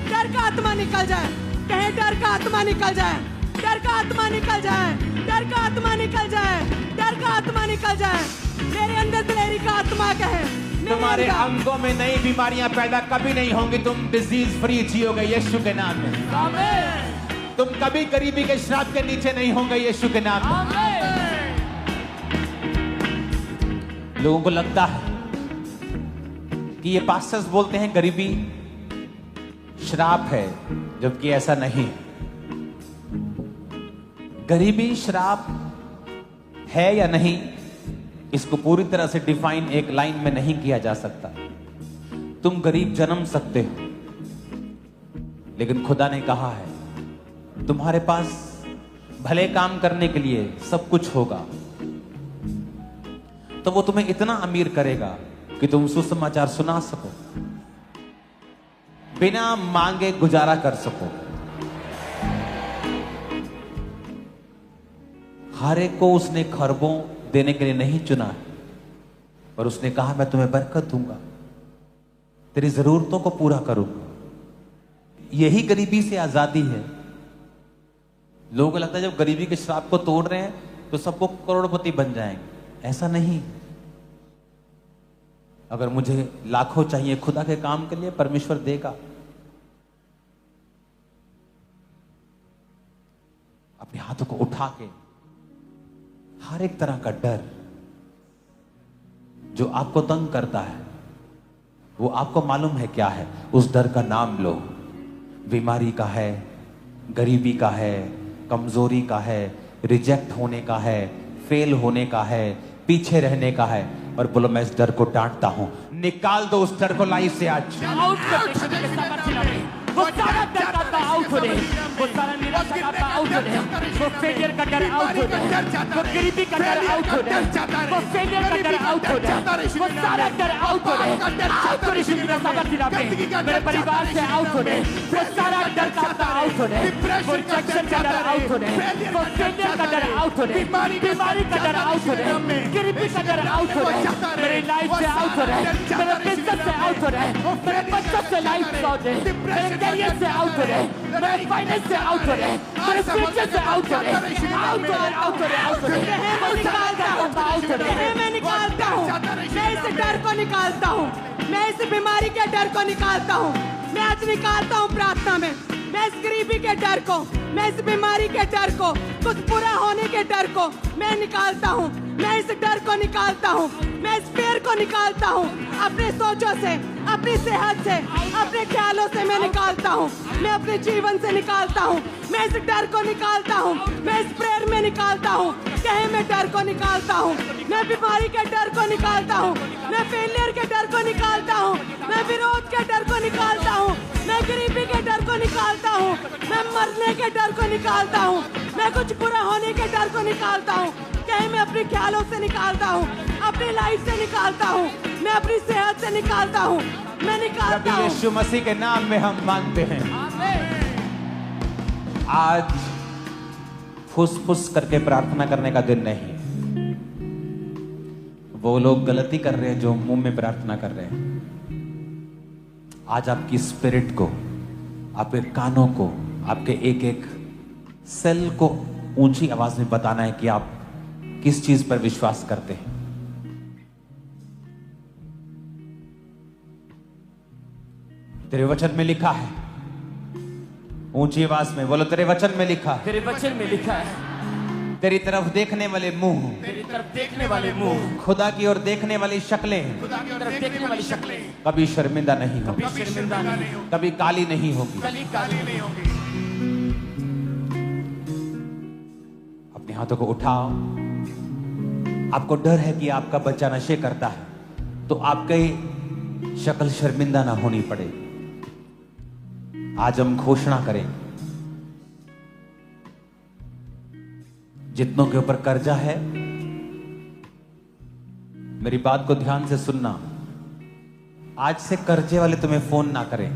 S4: डर का आत्मा निकल जाए। कहे डर का आत्मा निकल जाए, डर का आत्मा निकल जाए, डर का आत्मा निकल जाए, डर का आत्मा निकल जाए। मेरे अंदर दिलेरी का आत्मा कहे
S1: तुम्हारे अंगों में नई बीमारियां पैदा कभी नहीं होंगी। तुम डिजीज फ्री जियोगे यीशु के नाम में। तुम कभी गरीबी के श्राप के नीचे नहीं होंगे यीशु के नाम में। लोगों को लगता है कि ये पास्टर्स बोलते हैं गरीबी श्राप है, जबकि ऐसा नहीं है। गरीबी श्राप है या नहीं, इसको पूरी तरह से डिफाइन एक लाइन में नहीं किया जा सकता। तुम गरीब जन्म सकते हो, लेकिन खुदा ने कहा है तुम्हारे पास भले काम करने के लिए सब कुछ होगा, तो वो तुम्हें इतना अमीर करेगा कि तुम सुसमाचार सुना सको, बिना मांगे गुजारा कर सको। हर एक को उसने खरबों देने के लिए नहीं चुना है, पर उसने कहा मैं तुम्हें बरकत दूंगा, तेरी जरूरतों को पूरा करूंगा। यही गरीबी से आजादी है। लोगों को लगता है जब गरीबी के श्राप को तोड़ रहे हैं तो सबको करोड़पति बन जाएंगे। ऐसा नहीं। अगर मुझे लाखों चाहिए खुदा के काम के लिए, परमेश्वर देगा। अपने हाथों को उठा के हर एक तरह का डर जो आपको तंग करता है, वो आपको मालूम है क्या है, उस डर का नाम लो। बीमारी का है, गरीबी का है, कमजोरी का है, रिजेक्ट होने का है, फेल होने का है, पीछे रहने का है। और बोलो मैं इस डर को डांटता हूं। निकाल दो उस डर को लाइफ से आज।
S2: आउट कर यीशु के सामर्थ्य नाम में। वो सारा डर का आत्मा आउट हो जाए, वो सारा निराशा का आत्मा आउट हो जाए, वो फेलियर का डर आउट हो जाए, वो गरीबी का डर आउट हो जाए, वो फेलियर का डर आउट हो जाए, वो सारा डर आउट हो जाए। आउट कर यीशु के सामर्थ्य नाम में। मेरे परिवार से आउट हो जाए, वो सारा डर का आत्मा आउट हो जाए, वो रिजेक्शन का डर आउट हो जाए, वो फेलियर का डर आउट हो जाए, बीमारी का डर आउट हो जाए, गरीबी का डर आउट हो जाए, मेरी लाइफ से आउट हो जाए, मेरे बिजनेस से आउट हो जाए, मेरे बच्चों से लाइफ से आउट हो जाए, मेरे करियर से आउट हो जाए, मेरे फाइनेंस से आउट हो जाए, मेरे फ्यूचर से आउट हो जाए, आउट हो जाए, आउट हो जाए, आउट हो जाए।
S4: मैं निकालता हूँ, मैं इस डर को निकालता हूँ, मैं इस बीमारी के डर को निकालता हूँ, मैं आज निकालता हूँ प्रार्थना में। मैं इस गरीबी के डर को, मैं इस बीमारी के डर को, कुछ बुरा होने के डर को मैं निकालता हूँ। मैं इस डर को निकालता हूँ, मैं इस फेर को निकालता हूँ। अपने सोचों से, अपनी सेहत से, अपने ख्यालों से मैं निकालता हूँ, मैं अपने जीवन से निकालता हूँ। मैं इस डर को निकालता हूँ, मैं इस प्रेयर में निकालता हूँ। कहीं मैं डर को निकालता हूँ, मैं बीमारी के डर को निकालता हूँ, मैं फेलियर के डर को निकालता हूँ, मैं विरोध के डर को निकालता हूँ, मैं गरीबी के डर को निकालता हूँ, मैं मरने के डर को निकालता हूँ, मैं कुछ बुरा होने के डर को निकालता हूँ। कहीं मैं अपने ख्यालों से निकालता हूँ, अपनी लाइफ से निकालता हूँ, मैं अपनी सेहत से निकालता हूँ, मैं निकालता हूँ।
S1: यीशु मसीह के नाम में हम मांगते हैं। आज फुस-फुस करके प्रार्थना करने का दिन नहीं। वो लोग गलती कर रहे हैं जो मुंह में प्रार्थना कर रहे हैं। आज आपकी स्पिरिट को, आपके कानों को, आपके एक एक सेल को ऊंची आवाज में बताना है कि आप किस चीज पर विश्वास करते हैं। तेरे वचन में लिखा है, ऊंची आवाज में बोलो, तेरे वचन में लिखा है,
S2: तेरे वचन में लिखा है,
S1: तेरी तरफ देखने वाले मुंह,
S2: तेरी तरफ देखने वाले मुंह,
S1: खुदा की ओर देखने वाली शक्लें
S2: खुदा की तरफ देखने वाली शक्लें
S1: कभी शर्मिंदा नहीं होगी,
S2: कभी शर्मिंदा नहीं होगी,
S1: कभी काली नहीं होगी।
S2: कभी काली नहीं होगी।
S1: अपने हाथों को उठाओ। आपको डर है कि आपका बच्चा नशे करता है, तो आपकी शक्ल शर्मिंदा ना होनी पड़े। आज हम घोषणा करें, जितनों के ऊपर कर्जा है, मेरी बात को ध्यान से सुनना। आज से कर्जे वाले तुम्हें फोन ना करें,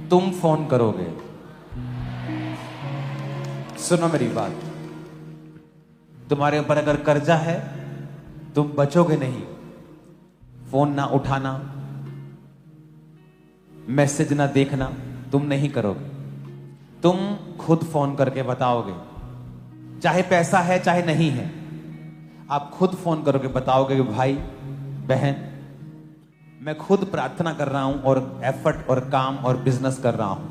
S1: तुम फोन करोगे। सुनो मेरी बात, तुम्हारे ऊपर अगर कर्जा है, तुम बचोगे नहीं। फोन ना उठाना, मैसेज ना देखना, तुम नहीं करोगे। तुम खुद फोन करके बताओगे, चाहे पैसा है चाहे नहीं है, आप खुद फोन करोगे, बताओगे कि भाई बहन, मैं खुद प्रार्थना कर रहा हूं और एफर्ट और काम और बिजनेस कर रहा हूं,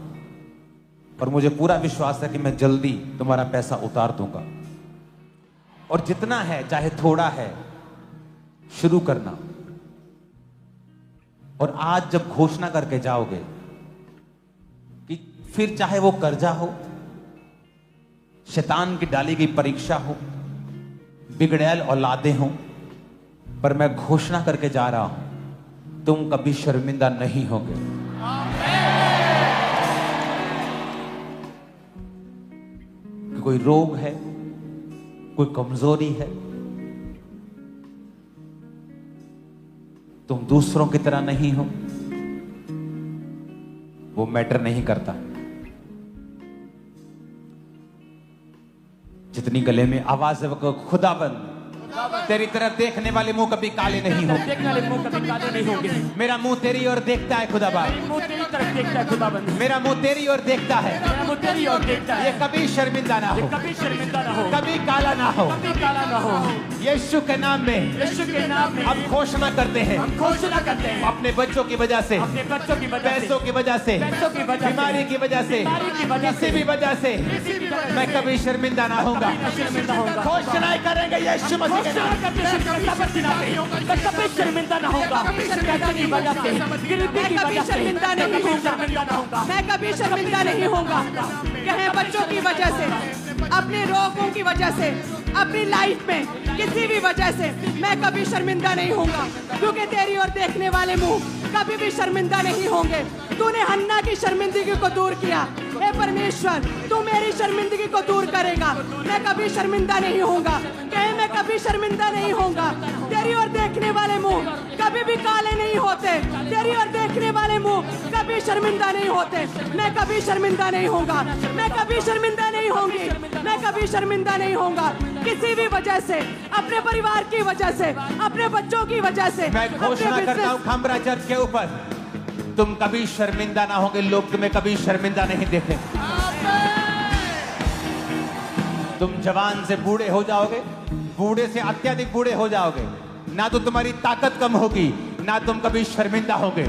S1: और मुझे पूरा विश्वास है कि मैं जल्दी तुम्हारा पैसा उतार दूंगा। और जितना है, चाहे थोड़ा है, शुरू करना। और आज जब घोषणा करके जाओगे कि फिर चाहे वो कर्जा हो, शैतान की डाली गई परीक्षा हो, बिगड़ैल औलादे हो, पर मैं घोषणा करके जा रहा हूं, तुम कभी शर्मिंदा नहीं होगे। कोई रोग है, कोई कमजोरी है, तुम दूसरों की तरह नहीं हो, वो मैटर नहीं करता। जितनी गले में आवाज है वो खुदाबंद, तेरी तरफ देखने वाले मुंह कभी काले नहीं होंगे,
S2: देखने वाले मुंह कभी काले नहीं होंगे।
S1: मेरा मुंह तेरी ओर देखता है खुदाबंद,
S2: मुंह तेरी तरफ देखता है खुदाबंद,
S1: मेरा मुंह तेरी ओर देखता है,
S2: मेरा मुंह तेरी ओर देखता है।
S1: ये कभी शर्मिंदा ना हो,
S2: कभी शर्मिंदा ना हो,
S1: कभी काला ना हो।
S2: कभी काला ना हो।
S1: यीशु के नाम में,
S2: यीशु के नाम में
S1: हम घोषणा करते हैं,
S2: हम घोषणा करते हैं,
S1: अपने बच्चों की वजह से,
S2: अपने बच्चों की वजह से,
S1: पैसों की वजह से,
S2: पैसों की वजह से,
S1: बीमारी की वजह से,
S2: बीमारी की वजह से,
S1: किसी भी वजह से
S2: किसी भी वजह से
S1: मैं कभी शर्मिंदा ना होगा।
S2: शर्मिंदा होगा।
S1: घोषणाएं करेंगे यीशु मसीह के
S2: घोषणा
S1: नाम।
S2: करते हैं मैं कभी शर्मिंदा ना होगा। पैसे की वजह से, गरीबी की वजह से
S4: शर्मिंदा नहीं होगा,
S2: शर्मिंदा ना होगा।
S4: मैं कभी शर्मिंदा नहीं होऊंगा। कहें बच्चों की वजह से, अपने अपने रोगों की वजह से, अपनी लाइफ में किसी भी वजह से मैं कभी शर्मिंदा नहीं होऊंगा, क्योंकि तेरी ओर देखने वाले मुंह कभी भी शर्मिंदा नहीं होंगे। तूने हन्ना की शर्मिंदगी को दूर किया, हे परमेश्वर तू मेरी शर्मिंदगी को दूर करेगा। मैं कभी शर्मिंदा नहीं होऊंगा, कहे मैं कभी शर्मिंदा नहीं होऊंगा। तेरी ओर देखने वाले मुंह कभी भी काले नहीं होते, तेरी ओर देखने वाले मुंह कभी शर्मिंदा नहीं होते। मैं कभी शर्मिंदा नहीं होऊंगा, मैं कभी शर्मिंदा नहीं होंगी, मैं कभी शर्मिंदा नहीं होऊंगा किसी भी वजह से, अपने परिवार की वजह से, अपने बच्चों की वजह से।
S1: मैं घोषणा करता हूं खंबरा चर्च के ऊपर, तुम कभी शर्मिंदा ना होगे, लोग तुम्हें कभी शर्मिंदा नहीं देखेंगे। तुम जवान से बूढ़े हो जाओगे, बूढ़े से अत्यधिक बूढ़े हो जाओगे, ना तो तुम्हारी ताकत कम होगी, ना तुम कभी शर्मिंदा होगे।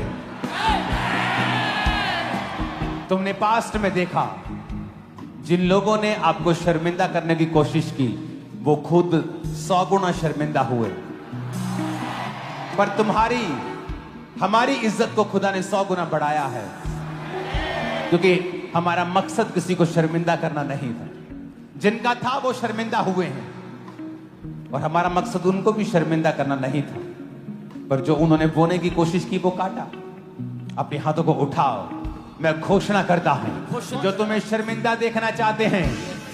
S1: तुमने पास्ट में देखा, जिन लोगों ने आपको शर्मिंदा करने की कोशिश की वो खुद 100 गुना शर्मिंदा हुए, पर तुम्हारी हमारी इज्जत को खुदा ने 100 गुना बढ़ाया है, क्योंकि हमारा मकसद किसी को शर्मिंदा करना नहीं था। जिनका था वो शर्मिंदा हुए हैं, और हमारा मकसद उनको भी शर्मिंदा करना नहीं था, पर जो उन्होंने बोने की कोशिश की वो काटा। अपने हाथों को उठाओ, मैं घोषणा करता हूं, जो तुम्हें शर्मिंदा देखना चाहते हैं,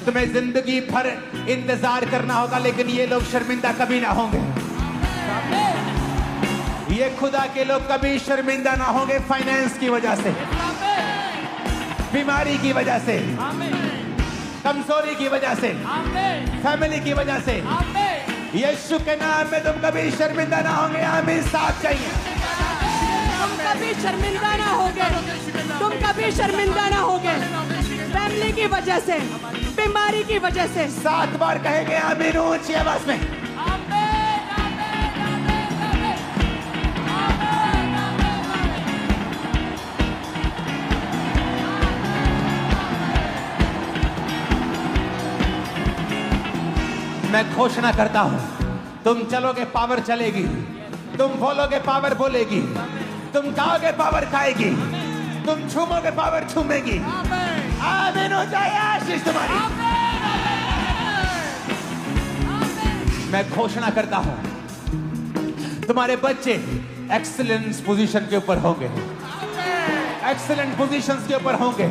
S1: तुम्हें जिंदगी भर इंतजार करना होगा, लेकिन ये लोग शर्मिंदा कभी ना होंगे। ये खुदा के लोग कभी शर्मिंदा ना होंगे। फाइनेंस की वजह से, बीमारी की वजह से, कमजोरी की वजह से, फैमिली की वजह से, यीशु के नाम में तुम कभी शर्मिंदा ना होंगे। आमीन। साथ चाहिए।
S4: तुम कभी शर्मिंदा ना होगे, तुम कभी शर्मिंदा ना होगे। फैमिली की वजह से, बीमारी की वजह से।
S1: 7 बार कहेंगे आमीन ऊंची आवाज में। मैं घोषणा करता हूं, तुम चलोगे पावर चलेगी, तुम बोलोगे पावर बोलेगी, तुम खाओगे पावर खाएगी, तुम छूमोगे पावर छूमेगी। आमीन हो जाए आशीष तुम्हारी। मैं घोषणा करता हूं, तुम्हारे बच्चे एक्सीलेंस पोजीशन के ऊपर होंगे, एक्सीलेंट पोजीशंस के ऊपर होंगे,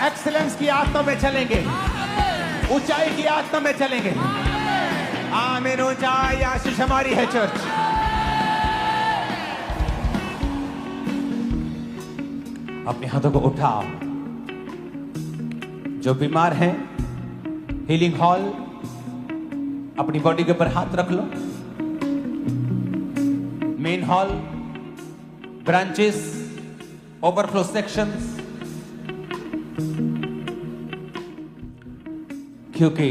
S1: एक्सीलेंस की आत्मा में चलेंगे, ऊंचाई की आत्मा में चलेंगे। आमीन। ऊंचाई आशीष हमारी है चर्च। अपने हाथों को उठाओ। जो बीमार हैं, हीलिंग हॉल, अपनी बॉडी के ऊपर हाथ रख लो। Main hall, branches, overflow sections, क्योंकि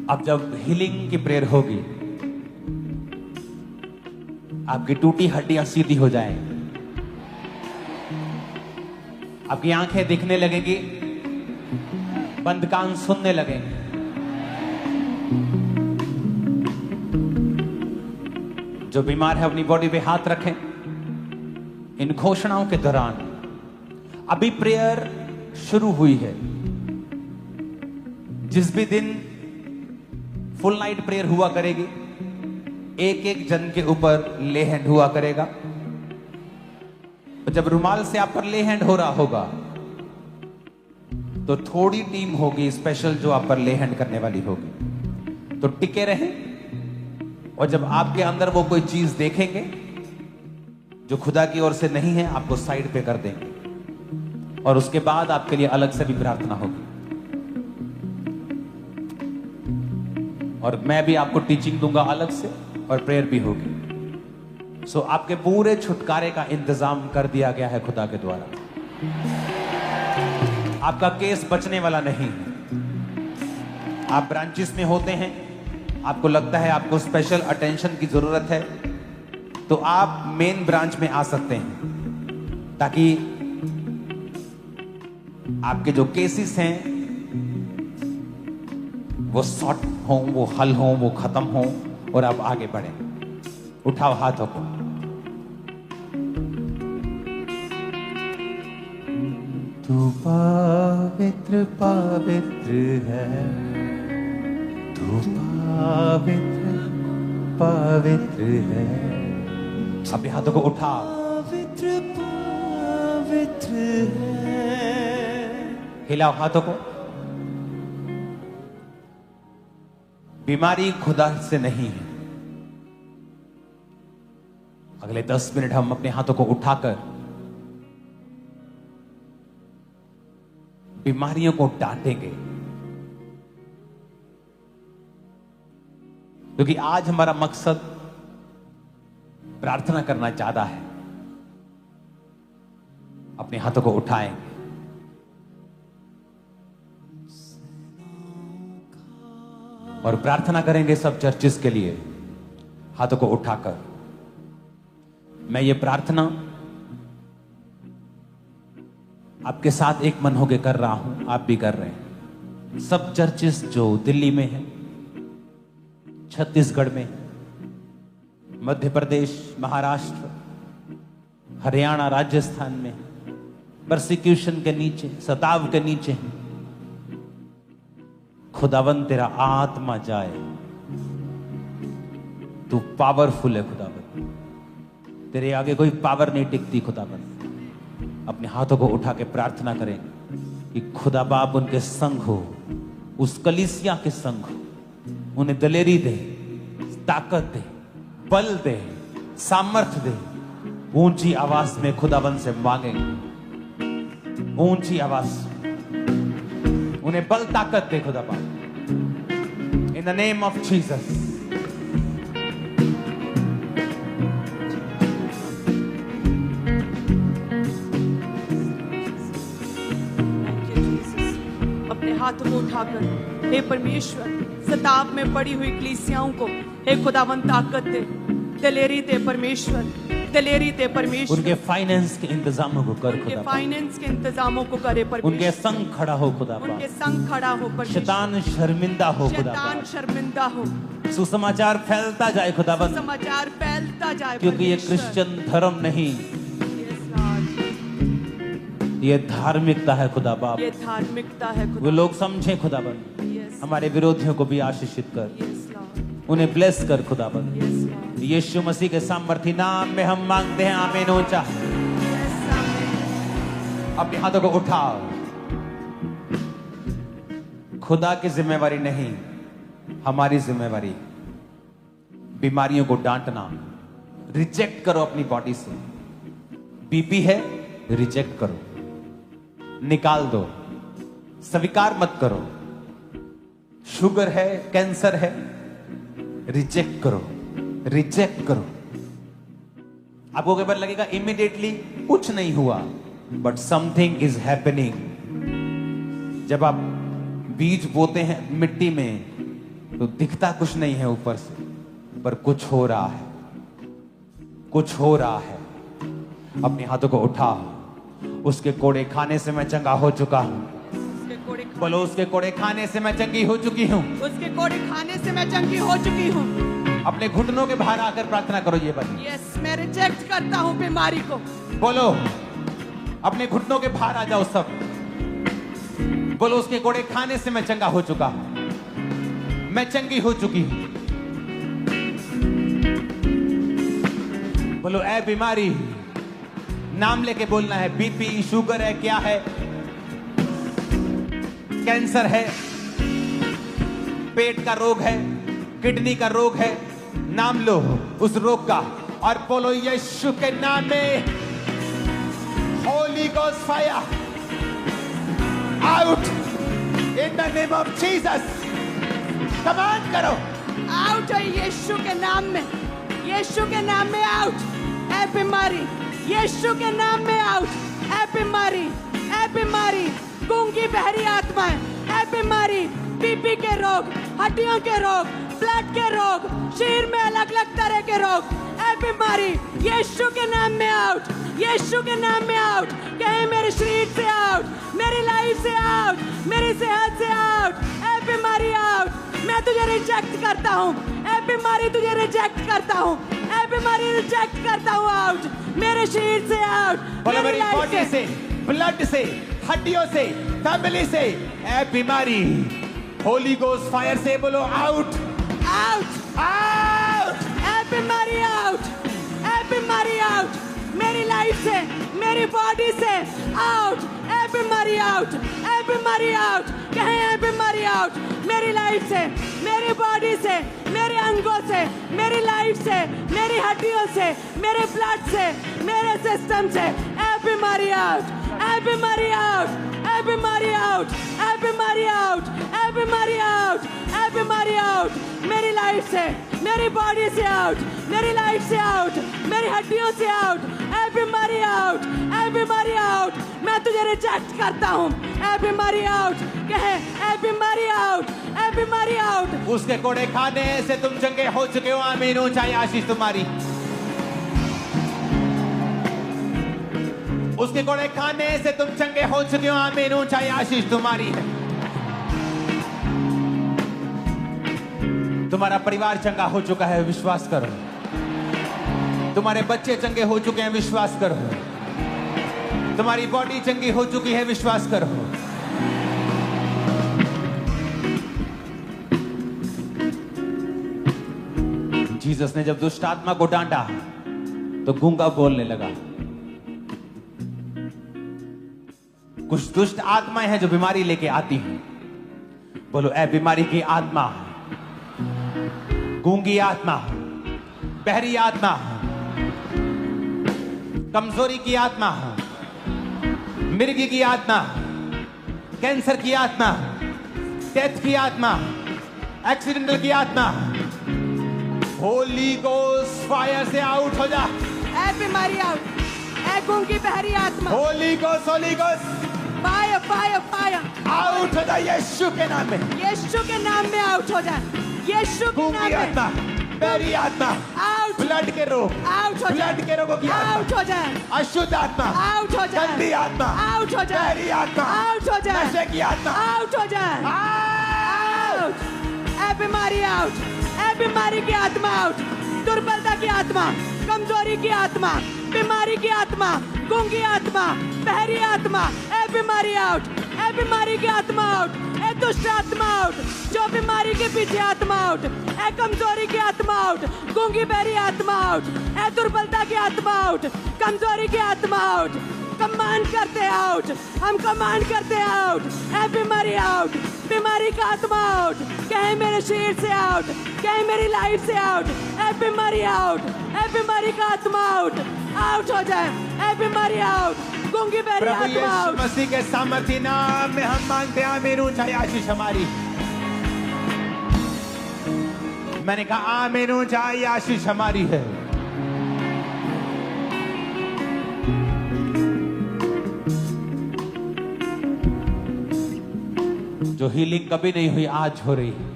S1: अब जब हीलिंग की प्रेयर होगी, आपकी टूटी हड्डियां सीधी हो जाएंगी, आपकी आंखें दिखने लगेंगी, बंद कान सुनने लगेंगे। जो बीमार है अपनी बॉडी पे हाथ रखें। इन घोषणाओं के दौरान अभी प्रेयर शुरू हुई है। जिस भी दिन फुल नाइट प्रेयर हुआ करेगी, एक एक जन के ऊपर ले हैंड हुआ करेगा। जब रुमाल से आप पर ले हैंड हो रहा होगा, तो थोड़ी टीम होगी स्पेशल जो आप पर ले हैंड करने वाली होगी। तो टिके रहें, और जब आपके अंदर वो कोई चीज देखेंगे जो खुदा की ओर से नहीं है, आपको साइड पे कर देंगे, और उसके बाद आपके लिए अलग से भी प्रार्थना होगी। और मैं भी आपको टीचिंग दूंगा अलग से, और प्रेयर भी होगी। सो आपके पूरे छुटकारे का इंतजाम कर दिया गया है खुदा के द्वारा। आपका केस बचने वाला नहीं है। आप ब्रांचेस में होते हैं, आपको लगता है आपको स्पेशल अटेंशन की जरूरत है, तो आप मेन ब्रांच में आ सकते हैं, ताकि आपके जो केसेस हैं वो सॉर्ट हों, वो हल हों, वो खत्म हों, और आप आगे बढ़ें। उठाओ हाथों को।
S5: तू
S1: पवित्र पवित्र है, तू पवित्र पवित्र है। अपने हाथों को उठा,
S5: पवित्र पवित्र है।
S1: हिलाओ हाथों को। बीमारी खुदा से नहीं है। अगले 10 मिनट हम अपने हाथों को उठाकर बीमारियों को डांटेंगे, क्योंकि आज हमारा मकसद प्रार्थना करना ज्यादा है। अपने हाथों को उठाएंगे और प्रार्थना करेंगे सब चर्चेस के लिए, हाथों को उठाकर। मैं ये प्रार्थना आपके साथ एक मन होकर कर रहा हूं, आप भी कर रहे हैं। सब चर्चेस जो दिल्ली में है, छत्तीसगढ़ में, मध्य प्रदेश, महाराष्ट्र, हरियाणा, राजस्थान में परसिक्यूशन के नीचे, सताव के नीचे हैं। खुदावन तेरा आत्मा जाए, तू पावरफुल है खुदावन, तेरे आगे कोई पावर नहीं टिकती खुदावन। अपने हाथों को उठा के प्रार्थना करेंगे कि खुदा बाप उनके संग हो, उस कलीसिया के संग हो, उन्हें दलेरी दे, ताकत दे, बल दे, सामर्थ्य दे। ऊंची आवाज में खुदावन से मांगेंगे, ऊंची आवाज, उन्हें बल ताकत दे खुदा बाप, in the name of Jesus.
S4: हाथों को उठाकर, हे परमेश्वर, सताव में पड़ी हुई कलीसियाओं को हे खुदावन ताकत दे, दलेरी दे परमेश्वर, दलेरी दे परमेश्वर।
S1: उनके फाइनेंस के इंतजामों को कर खुदा,
S4: फाइनेंस के इंतजामों को करे परमेश्वर।
S1: उनके संग खड़ा हो खुदा,
S4: उनके संग खड़ा हो परमेश्वर।
S1: शैतान शर्मिंदा हो खुदा,
S4: शैतान शर्मिंदा हो।
S1: सुसमाचार फैलता जाए खुदावन,
S4: सुसमाचार फैलता जाए,
S1: क्योंकि ये क्रिश्चियन धर्म नहीं, ये धार्मिकता है खुदा बाप,
S4: ये धार्मिकता है खुदा।
S1: वो लोग समझे खुदावन। हमारे विरोधियों को भी आशीषित कर, उन्हें ब्लेस कर खुदावन। यीशु मसीह के सामर्थी नाम में हम मांगते हैं, आमीन। ऊंचा अपने हाथों को उठाओ। खुदा की जिम्मेवारी नहीं, हमारी जिम्मेवारी। बीमारियों को डांटना, रिजेक्ट करो अपनी बॉडी से। बीपी है, रिजेक्ट करो, निकाल दो, स्वीकार मत करो। शुगर है, कैंसर है, रिजेक्ट करो, रिजेक्ट करो। आपको कई बार लगेगा इमीडिएटली कुछ नहीं हुआ, बट समथिंग इज हैपनिंग। जब आप बीज बोते हैं मिट्टी में तो दिखता कुछ नहीं है ऊपर से, पर कुछ हो रहा है, कुछ हो रहा है। अपने हाथों को उठा। उसके कोड़े खाने से मैं चंगा हो चुका हूं। बोलो, उसके कोड़े खाने से मैं चंगी हो चुकी हूं।
S4: उसके कोड़े खाने से मैं चंगी हो चुकी हूं।
S1: अपने घुटनों के बाहर आकर प्रार्थना करो। ये बात
S4: यस, मैं रिजेक्ट करता हूं बीमारी को।
S1: बोलो, अपने घुटनों के बाहर आ जाओ सब। बोलो, उसके कोड़े खाने से मैं चंगा हो चुका हूं, मैं चंगी हो चुकी हूं। बोलो, ऐ बीमारी, नाम लेके बोलना है। बीपी, शुगर है, क्या है, कैंसर है, पेट का रोग है, किडनी का रोग है, नाम लो उस रोग का और बोलो, यीशु के नाम में Holi ghost fire out in the name of Jesus. Command करो,
S4: आउट है यीशु के नाम में, यीशु के नाम में आउट है बीमारी, यीशु के नाम में आउट है बीमारी, है बीमारी। गूंगी बहरी आत्माएं है बीमारी, बीपी के रोग, हड्डियों के रोग, ब्लड के रोग, शरीर में अलग अलग तरह के रोग है बीमारी, यीशु के नाम में आउट, यीशु के नाम में आउट। कहे मेरे शरीर से आउट, मेरी लाइफ से आउट, मेरी सेहत से आउट, है बीमारी आउट। मैं तुझे रिजेक्ट करता हूँ, है बीमारी तुझे रिजेक्ट करता हूँ, है बीमारी रिजेक्ट करता हूँ, आउट मेरे शरीर से आउट,
S1: मेरी बॉडी से, ब्लड से, हड्डियों से, फैमिली से, ए बीमारी, होली गोस्ट फायर से बोलो आउट,
S4: आउट,
S1: आउट।
S4: ए बीमारी आउट, ए बीमारी आउट, मेरी लाइफ से, मेरी बॉडी से आउट, ए बीमारी आउट, ए बीमारी आउट, कहें ए बीमारी आउट, मेरी लाइफ से, मेरी बॉडी से, मेरे अंगों से, मेरी लाइफ से, मेरी हड्डियों से, मेरे ब्लड से, मेरे सिस्टम से, ए बीमारी आउट, ए बीमारी आउट, ए बीमारी आउट, ए बीमारी आउट, ए बीमारी आउट, ए बीमारी आउट, मेरी लाइफ से, मेरी बॉडी से आउट, मेरी लाइफ से आउट, मेरी हड्डियों से आउट, ए बीमारी आउट, ए बीमारी आउट, मैं तुझे रिजेक्ट करता हूँ, ए बीमारी आउट, कहे ए बीमारी आउट, ए बीमारी आउट।
S1: उसके कोड़े खाने से तुम चंगे हो चुके हो, आमीन। ऊंचाई आशीष तुम्हारी। उसके कोड़े खाने से तुम चंगे हो चुके हो, आमीन। ऊंचाई आशीष तुम्हारी है। तुम्हारा परिवार चंगा हो चुका है, विश्वास करो। तुम्हारे बच्चे चंगे हो चुके हैं, विश्वास करो। तुम्हारी बॉडी चंगी हो चुकी है, विश्वास करो। जीसस ने जब दुष्ट आत्मा को डांटा तो गूंगा बोलने लगा। कुछ दुष्ट आत्माएं हैं जो बीमारी लेके आती हैं। बोलो ए बीमारी की आत्मा, गूंगी आत्मा, बहरी आत्मा, कमजोरी की आत्मा, मिर्गी की आत्मा, कैंसर की आत्मा, डेथ की आत्मा, एक्सीडेंटल की आत्मा, होली गोस्ट फायर से आउट हो जा।
S4: ए बीमारी आउट, ए गूंगी बहरी आत्मा,
S1: Holi ghost
S4: fire fire fire
S1: out हो जा यीशु के नाम में।
S4: यीशु के नाम में आउट हो जाए, यीशु के नाम
S1: गूंगी
S4: में
S1: आत्मा, बहरी आत्मा,
S4: आउट,
S1: ब्लड के रोग,
S4: आउट हो जाए,
S1: ब्लड के रोगों की
S4: आउट
S1: आत्मा,
S4: हो जाए,
S1: अशुद्ध आत्मा,
S4: आउट हो जाए,
S1: गंदी आत्मा,
S4: आउट हो जाए,
S1: बहरी आत्मा,
S4: आउट हो जाए,
S1: नशे की आत्मा,
S4: आउट हो जाए,
S1: आउट।
S4: ए बीमारी आउट, ए बीमारी की आत्मा आउट, दुर्बलता की आत्मा, कमजोरी की आत्मा, बीमारी की आत्मा, गूंगी आत्मा, बहरी आत्मा, ए बीमारी आउट, ए बीमारी की आत्मा आउट, ए दुष्ट आत्मा आउट, जो बीमारी के पीछे आत्मा आउट, ए कमजोरी की आत्मा आउट, गूंगी बहरी आत्मा आउट, ए दुर्बलता की आत्मा आउट, कमजोरी की आत्मा आउट, कमांड करते आउट, हम कमांड करते आउट, ए बीमारी आउट, बीमारी का आत्मा आउट, कहे मेरे शरीर से आउट, कहे मेरी लाइफ से आउट, ए बीमारी आउट, ए बीमारी का आत्मा आउट, आउट हो जाए, ए बीमारी आउट, गूंगी बहरी
S1: प्रभु
S4: आत्मा
S1: यीशु
S4: आउट।
S1: मसीह के सामर्थ्य नाम में हम मांगते हैं, आमीन। ऊंचाई आशीष हमारी। मैंने कहा आमीन, ऊंचाई आशीष हमारी है। जो हीलिंग कभी नहीं हुई आज हो रही है।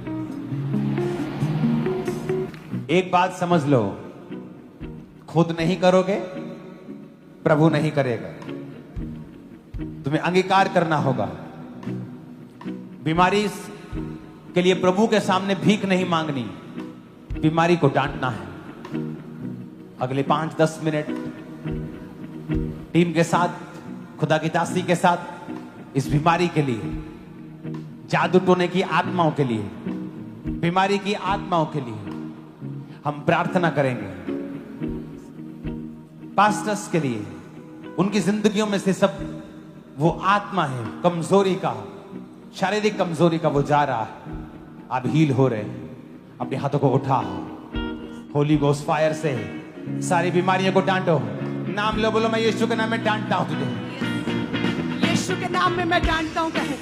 S1: एक बात समझ लो, खुद नहीं करोगे, प्रभु नहीं करेगा। तुम्हें अंगीकार करना होगा। बीमारी के लिए प्रभु के सामने भीख नहीं मांगनी, बीमारी को डांटना है। अगले 5-10 मिनट टीम के साथ, खुदा की दासी के साथ, इस बीमारी के लिए, जादू टोने की आत्माओं के लिए, बीमारी की आत्माओं के लिए हम प्रार्थना करेंगे। पास्टर्स के लिए, उनकी जिंदगियों में से सब वो आत्मा है कमजोरी का, शारीरिक कमजोरी का, वो जा रहा है। आप हील हो रहे हैं। अपने हाथों को उठाओ, होली गोस्ट फायर से सारी बीमारियों को डांटो। नाम लो, बोलो मैं यीशु के नाम में डांटता हूं तुझे।
S4: यीशु के नाम में मैं डांटता हूँ, कहे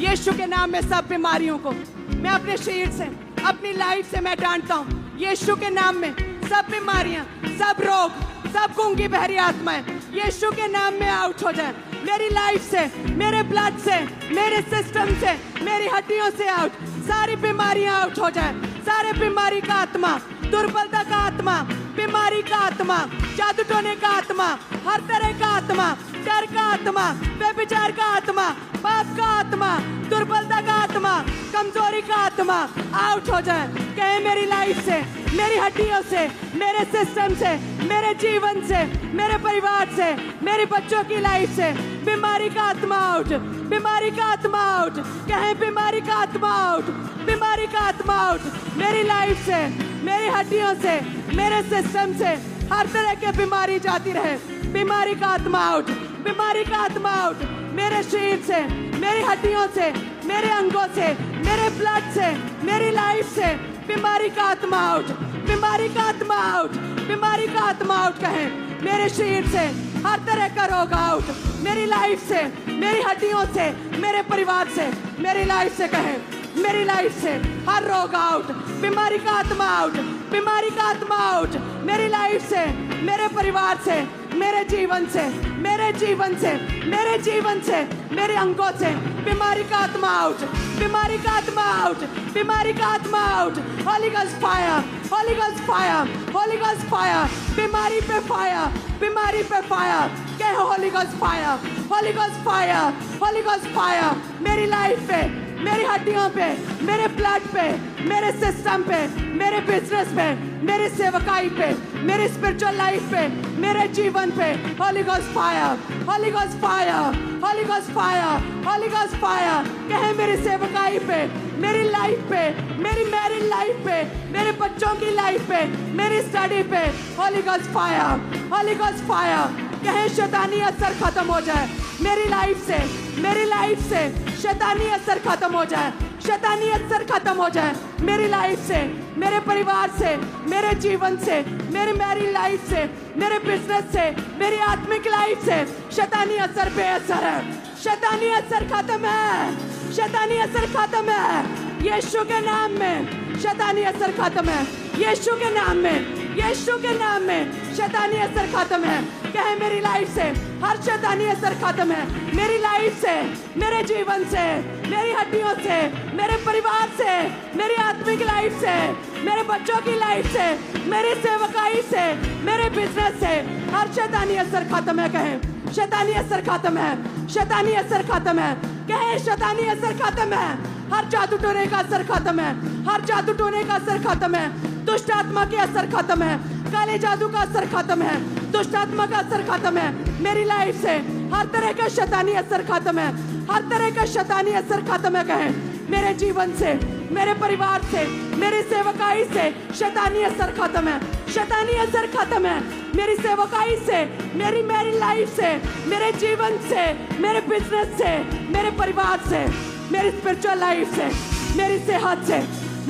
S4: यीशु के नाम में सब बीमारियों को मैं अपने शरीर से, अपनी लाइफ से मैं डांटता हूँ। यीशु के नाम में सब बीमारियां, सब रोग, सब गूंगी बहरी आत्माएं यीशु के नाम में आउट हो जाए। मेरी लाइफ से, मेरे ब्लड से, मेरे सिस्टम से, मेरी हड्डियों से आउट, सारी बीमारियां आउट हो जाए। सारे बीमारी का आत्मा, दुर्बलता का आत्मा, बीमारी का आत्मा, जादू टोने का आत्मा, हर तरह का आत्मा, डर का आत्मा, व्यभिचार का आत्मा, पाप का आत्मा, दुर्बलता का आत्मा, कमजोरी का आत्मा आउट हो जाए। कहे मेरी लाइफ से, मेरी हड्डियों से, मेरे सिस्टम से, मेरे जीवन से, मेरे परिवार से, मेरे बच्चों की लाइफ से बीमारी का आत्मा आउट, बीमारी का आत्मा आउट। कहे बीमारी का आत्मा आउट, बीमारी का आत्मा आउट। मेरी लाइफ से, मेरी हड्डियों से, मेरे सिस्टम से हर तरह की बीमारी जाती रहे। बीमारी का आत्मा आउट, बीमारी का आत्मा आउट। मेरे शरीर से, मेरी हड्डियों से, मेरे अंगों से, मेरे ब्लड से, मेरी लाइफ से बीमारी का आत्मा आउट, बीमारी का आत्मा आउट, बीमारी का आत्मा आउट। कहें मेरे शरीर से हर तरह का रोग आउट, मेरी लाइफ से, मेरी हड्डियों से, मेरे परिवार से, मेरी लाइफ से। कहें मेरी लाइफ से हर रोग आउट, बीमारी का आत्मा आउट, बीमारी का आत्मा आउट। मेरी लाइफ से, मेरे परिवार से, मेरे जीवन से, मेरे जीवन से, मेरे जीवन से, मेरे अंगों से बीमारी का आत्मा आउट, बीमारी का आत्मा आउट, बीमारी का आत्मा out. Holi ghost fire, Holi ghost fire, Holi ghost fire. बीमारी पे फायर, बीमारी पे फायर। कहो Holi ghost fire, Holi ghost fire, Holi ghost fire. मेरी लाइफ पे, मेरी हड्डियों पे, मेरे ब्लड पे, मेरे सिस्टम पे, मेरे बिजनेस पे, मेरी सेवकाई पे, मेरी स्पिरिचुअल लाइफ पे, मेरे जीवन पे Holi ghost fire, Holi ghost fire, Holi ghost fire, Holi ghost fire. कहे मेरी सेवकाई पे, मेरी लाइफ पे, मेरी मैरिड लाइफ पे, मेरे बच्चों की लाइफ पे, मेरी स्टडी पे Holi ghost fire, Holi ghost fire. कहे शैतानी असर खत्म हो जाए मेरी लाइफ से, मेरी लाइफ से शैतानी असर खत्म हो जाए, शैतानी असर खत्म हो जाए मेरी लाइफ से, मेरे परिवार से, मेरे जीवन से, मेरी मैरिड लाइफ से, मेरे बिजनेस से, मेरी आत्मिक लाइफ से। शैतानी असर बेअसर है, शैतानी असर खत्म है, शैतानी असर खत्म है यीशु के नाम में। शैतानी असर खत्म है यीशु के नाम में, यीशु के नाम में शैतानी असर खत्म है। कहे मेरी लाइफ से हर शैतानी असर खत्म है, मेरी लाइफ से, मेरे जीवन से, मेरी हड्डियों से, मेरे परिवार से, मेरी आत्मिक लाइफ से, मेरे बच्चों की लाइफ से, मेरी सेवकाई से, मेरे बिजनेस से हर शैतानी असर खत्म है। कहे शैतानी असर खत्म है, शैतानी असर खत्म है। कहे शैतानी असर खत्म है, हर जादू टोने का असर खत्म है, हर जादू टोने का असर खत्म है, दुष्ट आत्मा के असर खत्म है, काले जादू का असर खत्म है, दुष्ट आत्मा का असर खत्म है मेरी लाइफ से। हर तरह का शैतानी असर खत्म है, हर तरह का शैतानी असर खत्म है। कहें मेरे जीवन से, मेरे परिवार से, मेरी सेवकाई से शैतानी असर खत्म है, शैतानी असर खत्म है मेरी सेवकाई से, मेरी मैरिड लाइफ से, मेरे जीवन से, मेरे बिजनेस से, मेरे परिवार से, मेरी स्पिरिचुअल लाइफ से, मेरी सेहत से,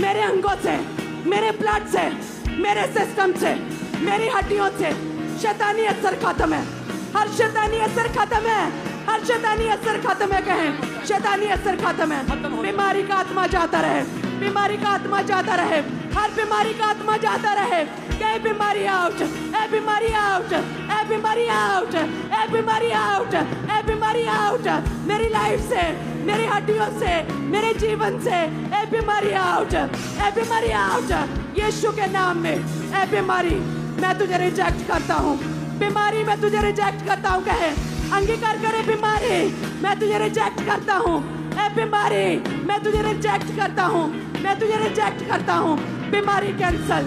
S4: मेरे अंगों से, मेरे ब्लड से, मेरे सिस्टम से, मेरी हड्डियों से शैतानी असर खत्म है, हर शैतानी असर खत्म है, हर शैतानी असर खत्म है। कहें शैतानी असर खत्म है, बीमारी का आत्मा जाता रहे, बीमारी का आत्मा जाता रहे, हर बीमारी का आत्मा जाता रहे। कहे बीमारी आउट, ए बीमारी आउट, ए बीमारी आउट, ए बीमारी आउट, ए बीमारी आउट मेरी लाइफ से, मेरी हड्डियों से, मेरे जीवन से ए बीमारी आउट, ए बीमारी आउट यीशु के नाम में। ए बीमारी मैं तुझे रिजेक्ट करता हूँ, बीमारी मैं तुझे रिजेक्ट करता हूँ। कहे अंगीकार करे बीमारी मैं तुझे रिजेक्ट करता हूँ, ए बीमारी मैं तुझे रिजेक्ट करता हूँ, मैं तुझे रिजेक्ट करता हूँ। बीमारी कैंसल,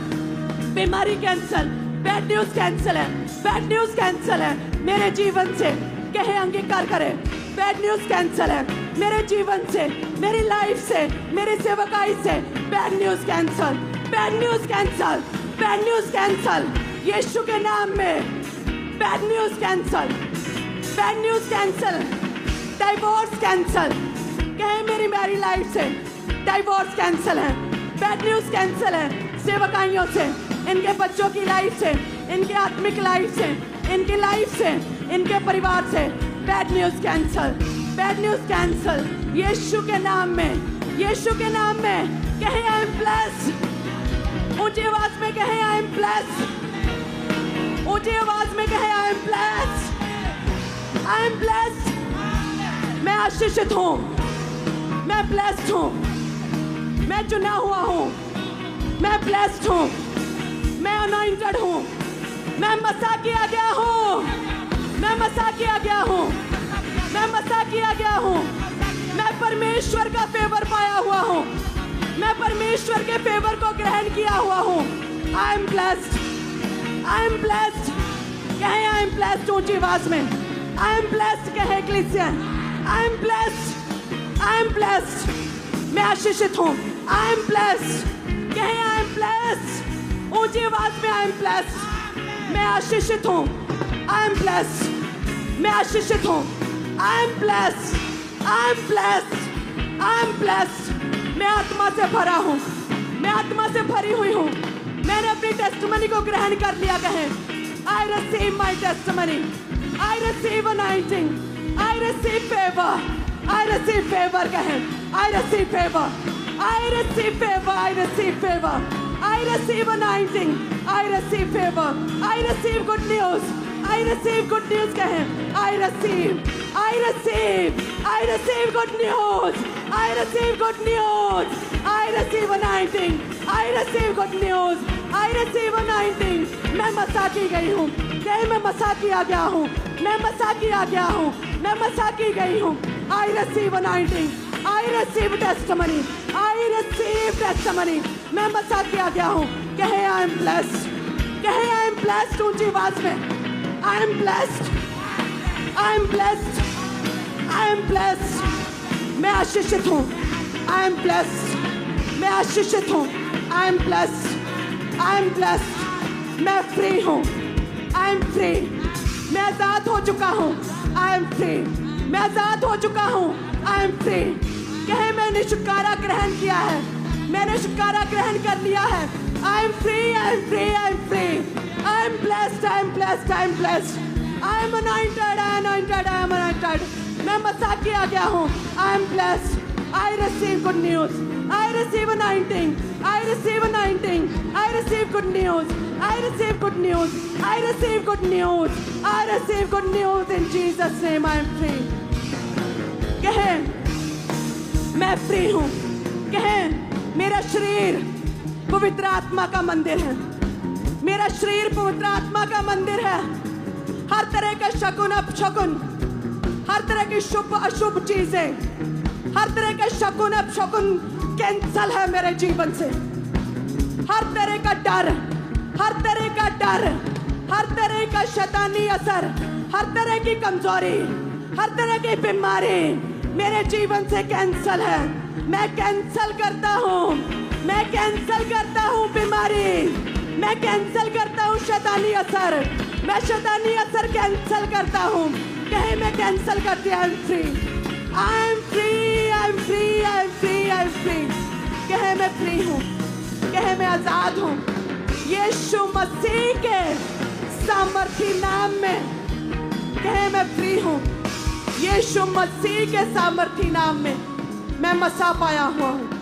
S4: बीमारी कैंसल, बैड न्यूज कैंसल है, बैड न्यूज कैंसल है मेरे जीवन से। कहे अंगीकार करे बैड न्यूज कैंसल है मेरे जीवन से, मेरी लाइफ से, मेरी सेवकाई से। Bad news cancel, bad news cancel, bad news cancel Yeshu के नाम में। Bad news cancel, bad news cancel, divorce cancel. कहे मेरी मैरिड लाइफ से डाइवोर्स कैंसल है, बैड न्यूज कैंसल है सेवकाइयों से, इनके बच्चों की लाइफ से, इनके आत्मिक लाइफ से, इनकी लाइफ से, इनके परिवार से। Bad news cancel, bad news cancel Yeshu के नाम में, यीशु के नाम में। कहे आई एम ब्लेस्ड, ऊंची आवाज में कहे आई एम ब्लेस्ड, ऊंची आवाज में कहे आई am blessed, I am blessed. मैं आशीषित हूँ, मैं ब्लेस्ड हूँ, मैं चुना हुआ हूँ, मैं ब्लेस्ड हूँ, मैं अनॉइंटेड हूँ, मैं मसा किया गया हूँ, मैं मसा किया गया हूँ, मैं मसा किया गया हूँ, मैं परमेश्वर परमेश्वर का फेवर पाया हुआ हूँ, मैं परमेश्वर के फेवर को ग्रहण किया हुआ हूँ। आई am blessed, I am blessed. कहें आई एम ब्लेस्ड ऊंची आवाज में। आई एम ब्लेस्ड कहें ecclesia. I am blessed, I am blessed. मैं आशीषित हूँ। आई एम ब्लेस्ड कहें आई एम ब्लेस्ड ऊंची आवाज में। आई एम ब्लेस्ड, मैं आशीषित हूँ। आई एम ब्लेस्ड, मैं आशीषित हूँ। आई am blessed, I am blessed, I am blessed. मैं आत्मा से भरा हूँ, मैं आत्मा से भरी हुई हूँ। मैंने अपनी टेस्टिमनी को ग्रहण कर लिया। कहें I receive my testimony, I receive anointing, I receive favor, I receive favor। कहें I receive favor, I receive favor, I receive favor, I receive anointing, I receive favor, I receive good news, I receive good news। कहें I receive, I receive, I receive good news, I receive good news, I receive anointing, I receive good news, I receive anointing। मैं मसा की गई हूँ, कहीं मैं मसा किया गया हूँ, मैं मसा किया गया हूँ, मैं मसा की गई हूँ। I receive anointing, I receive testimony, I receive testimony। मैं मसा किया गया हूँ। कहे I am blessed, कहे I am blessed ऊंची आवाज में। I am blessed, I am blessed, I am blessed। मैं आशीषित हूँ। I am blessed, मैं आशीषित हूँ। I am blessed, I am blessed। मैं फ्री हूँ। I am free, मैं आजाद हो चुका हूँ। I am free, मैं आजाद हो चुका हूँ। I am free। कहे मैंने छुटकारा ग्रहण किया है, मैंने छुटकारा ग्रहण कर लिया है। I am free, I am free, I am free। I am blessed, I am blessed, I am blessed। I am anointed, I am anointed, I am anointed। मैं मसा किया गया हूँ। I am blessed, I receive good news, I receive anointing, I receive anointing, I receive good news, I receive good news, I receive good news, I receive good news in Jesus name। I am free। कहे मैं free हूँ। कहे मेरा शरीर पवित्र आत्मा का मंदिर है, मेरा शरीर पवित्र आत्मा का मंदिर है। हर तरह का शकुन अपशकुन, हर तरह की शुभ अशुभ चीजें, हर तरह का शकुन अपशकुन कैंसल है मेरे जीवन से। हर तरह का डर, हर तरह का डर, हर तरह का शैतानी असर, हर तरह की कमजोरी, हर तरह की बीमारी मेरे जीवन से कैंसल है। मैं कैंसल करता हूँ, मैं कैंसल करता हूँ बीमारी, मैं कैंसल करता हूँ शैतानी असर, मैं शैतानी असर कैंसल करता हूँ। कहे मैं कैंसल करती हूँ। I am free, I am free, I am free, I am free, I am free. कहे मैं फ्री हूँ, कहे मैं आजाद हूँ। यीशु मसीह के सामर्थी नाम में कहे मैं फ्री हूँ। यीशु मसीह के सामर्थी नाम में मैं मसा पाया हुआ हूँ।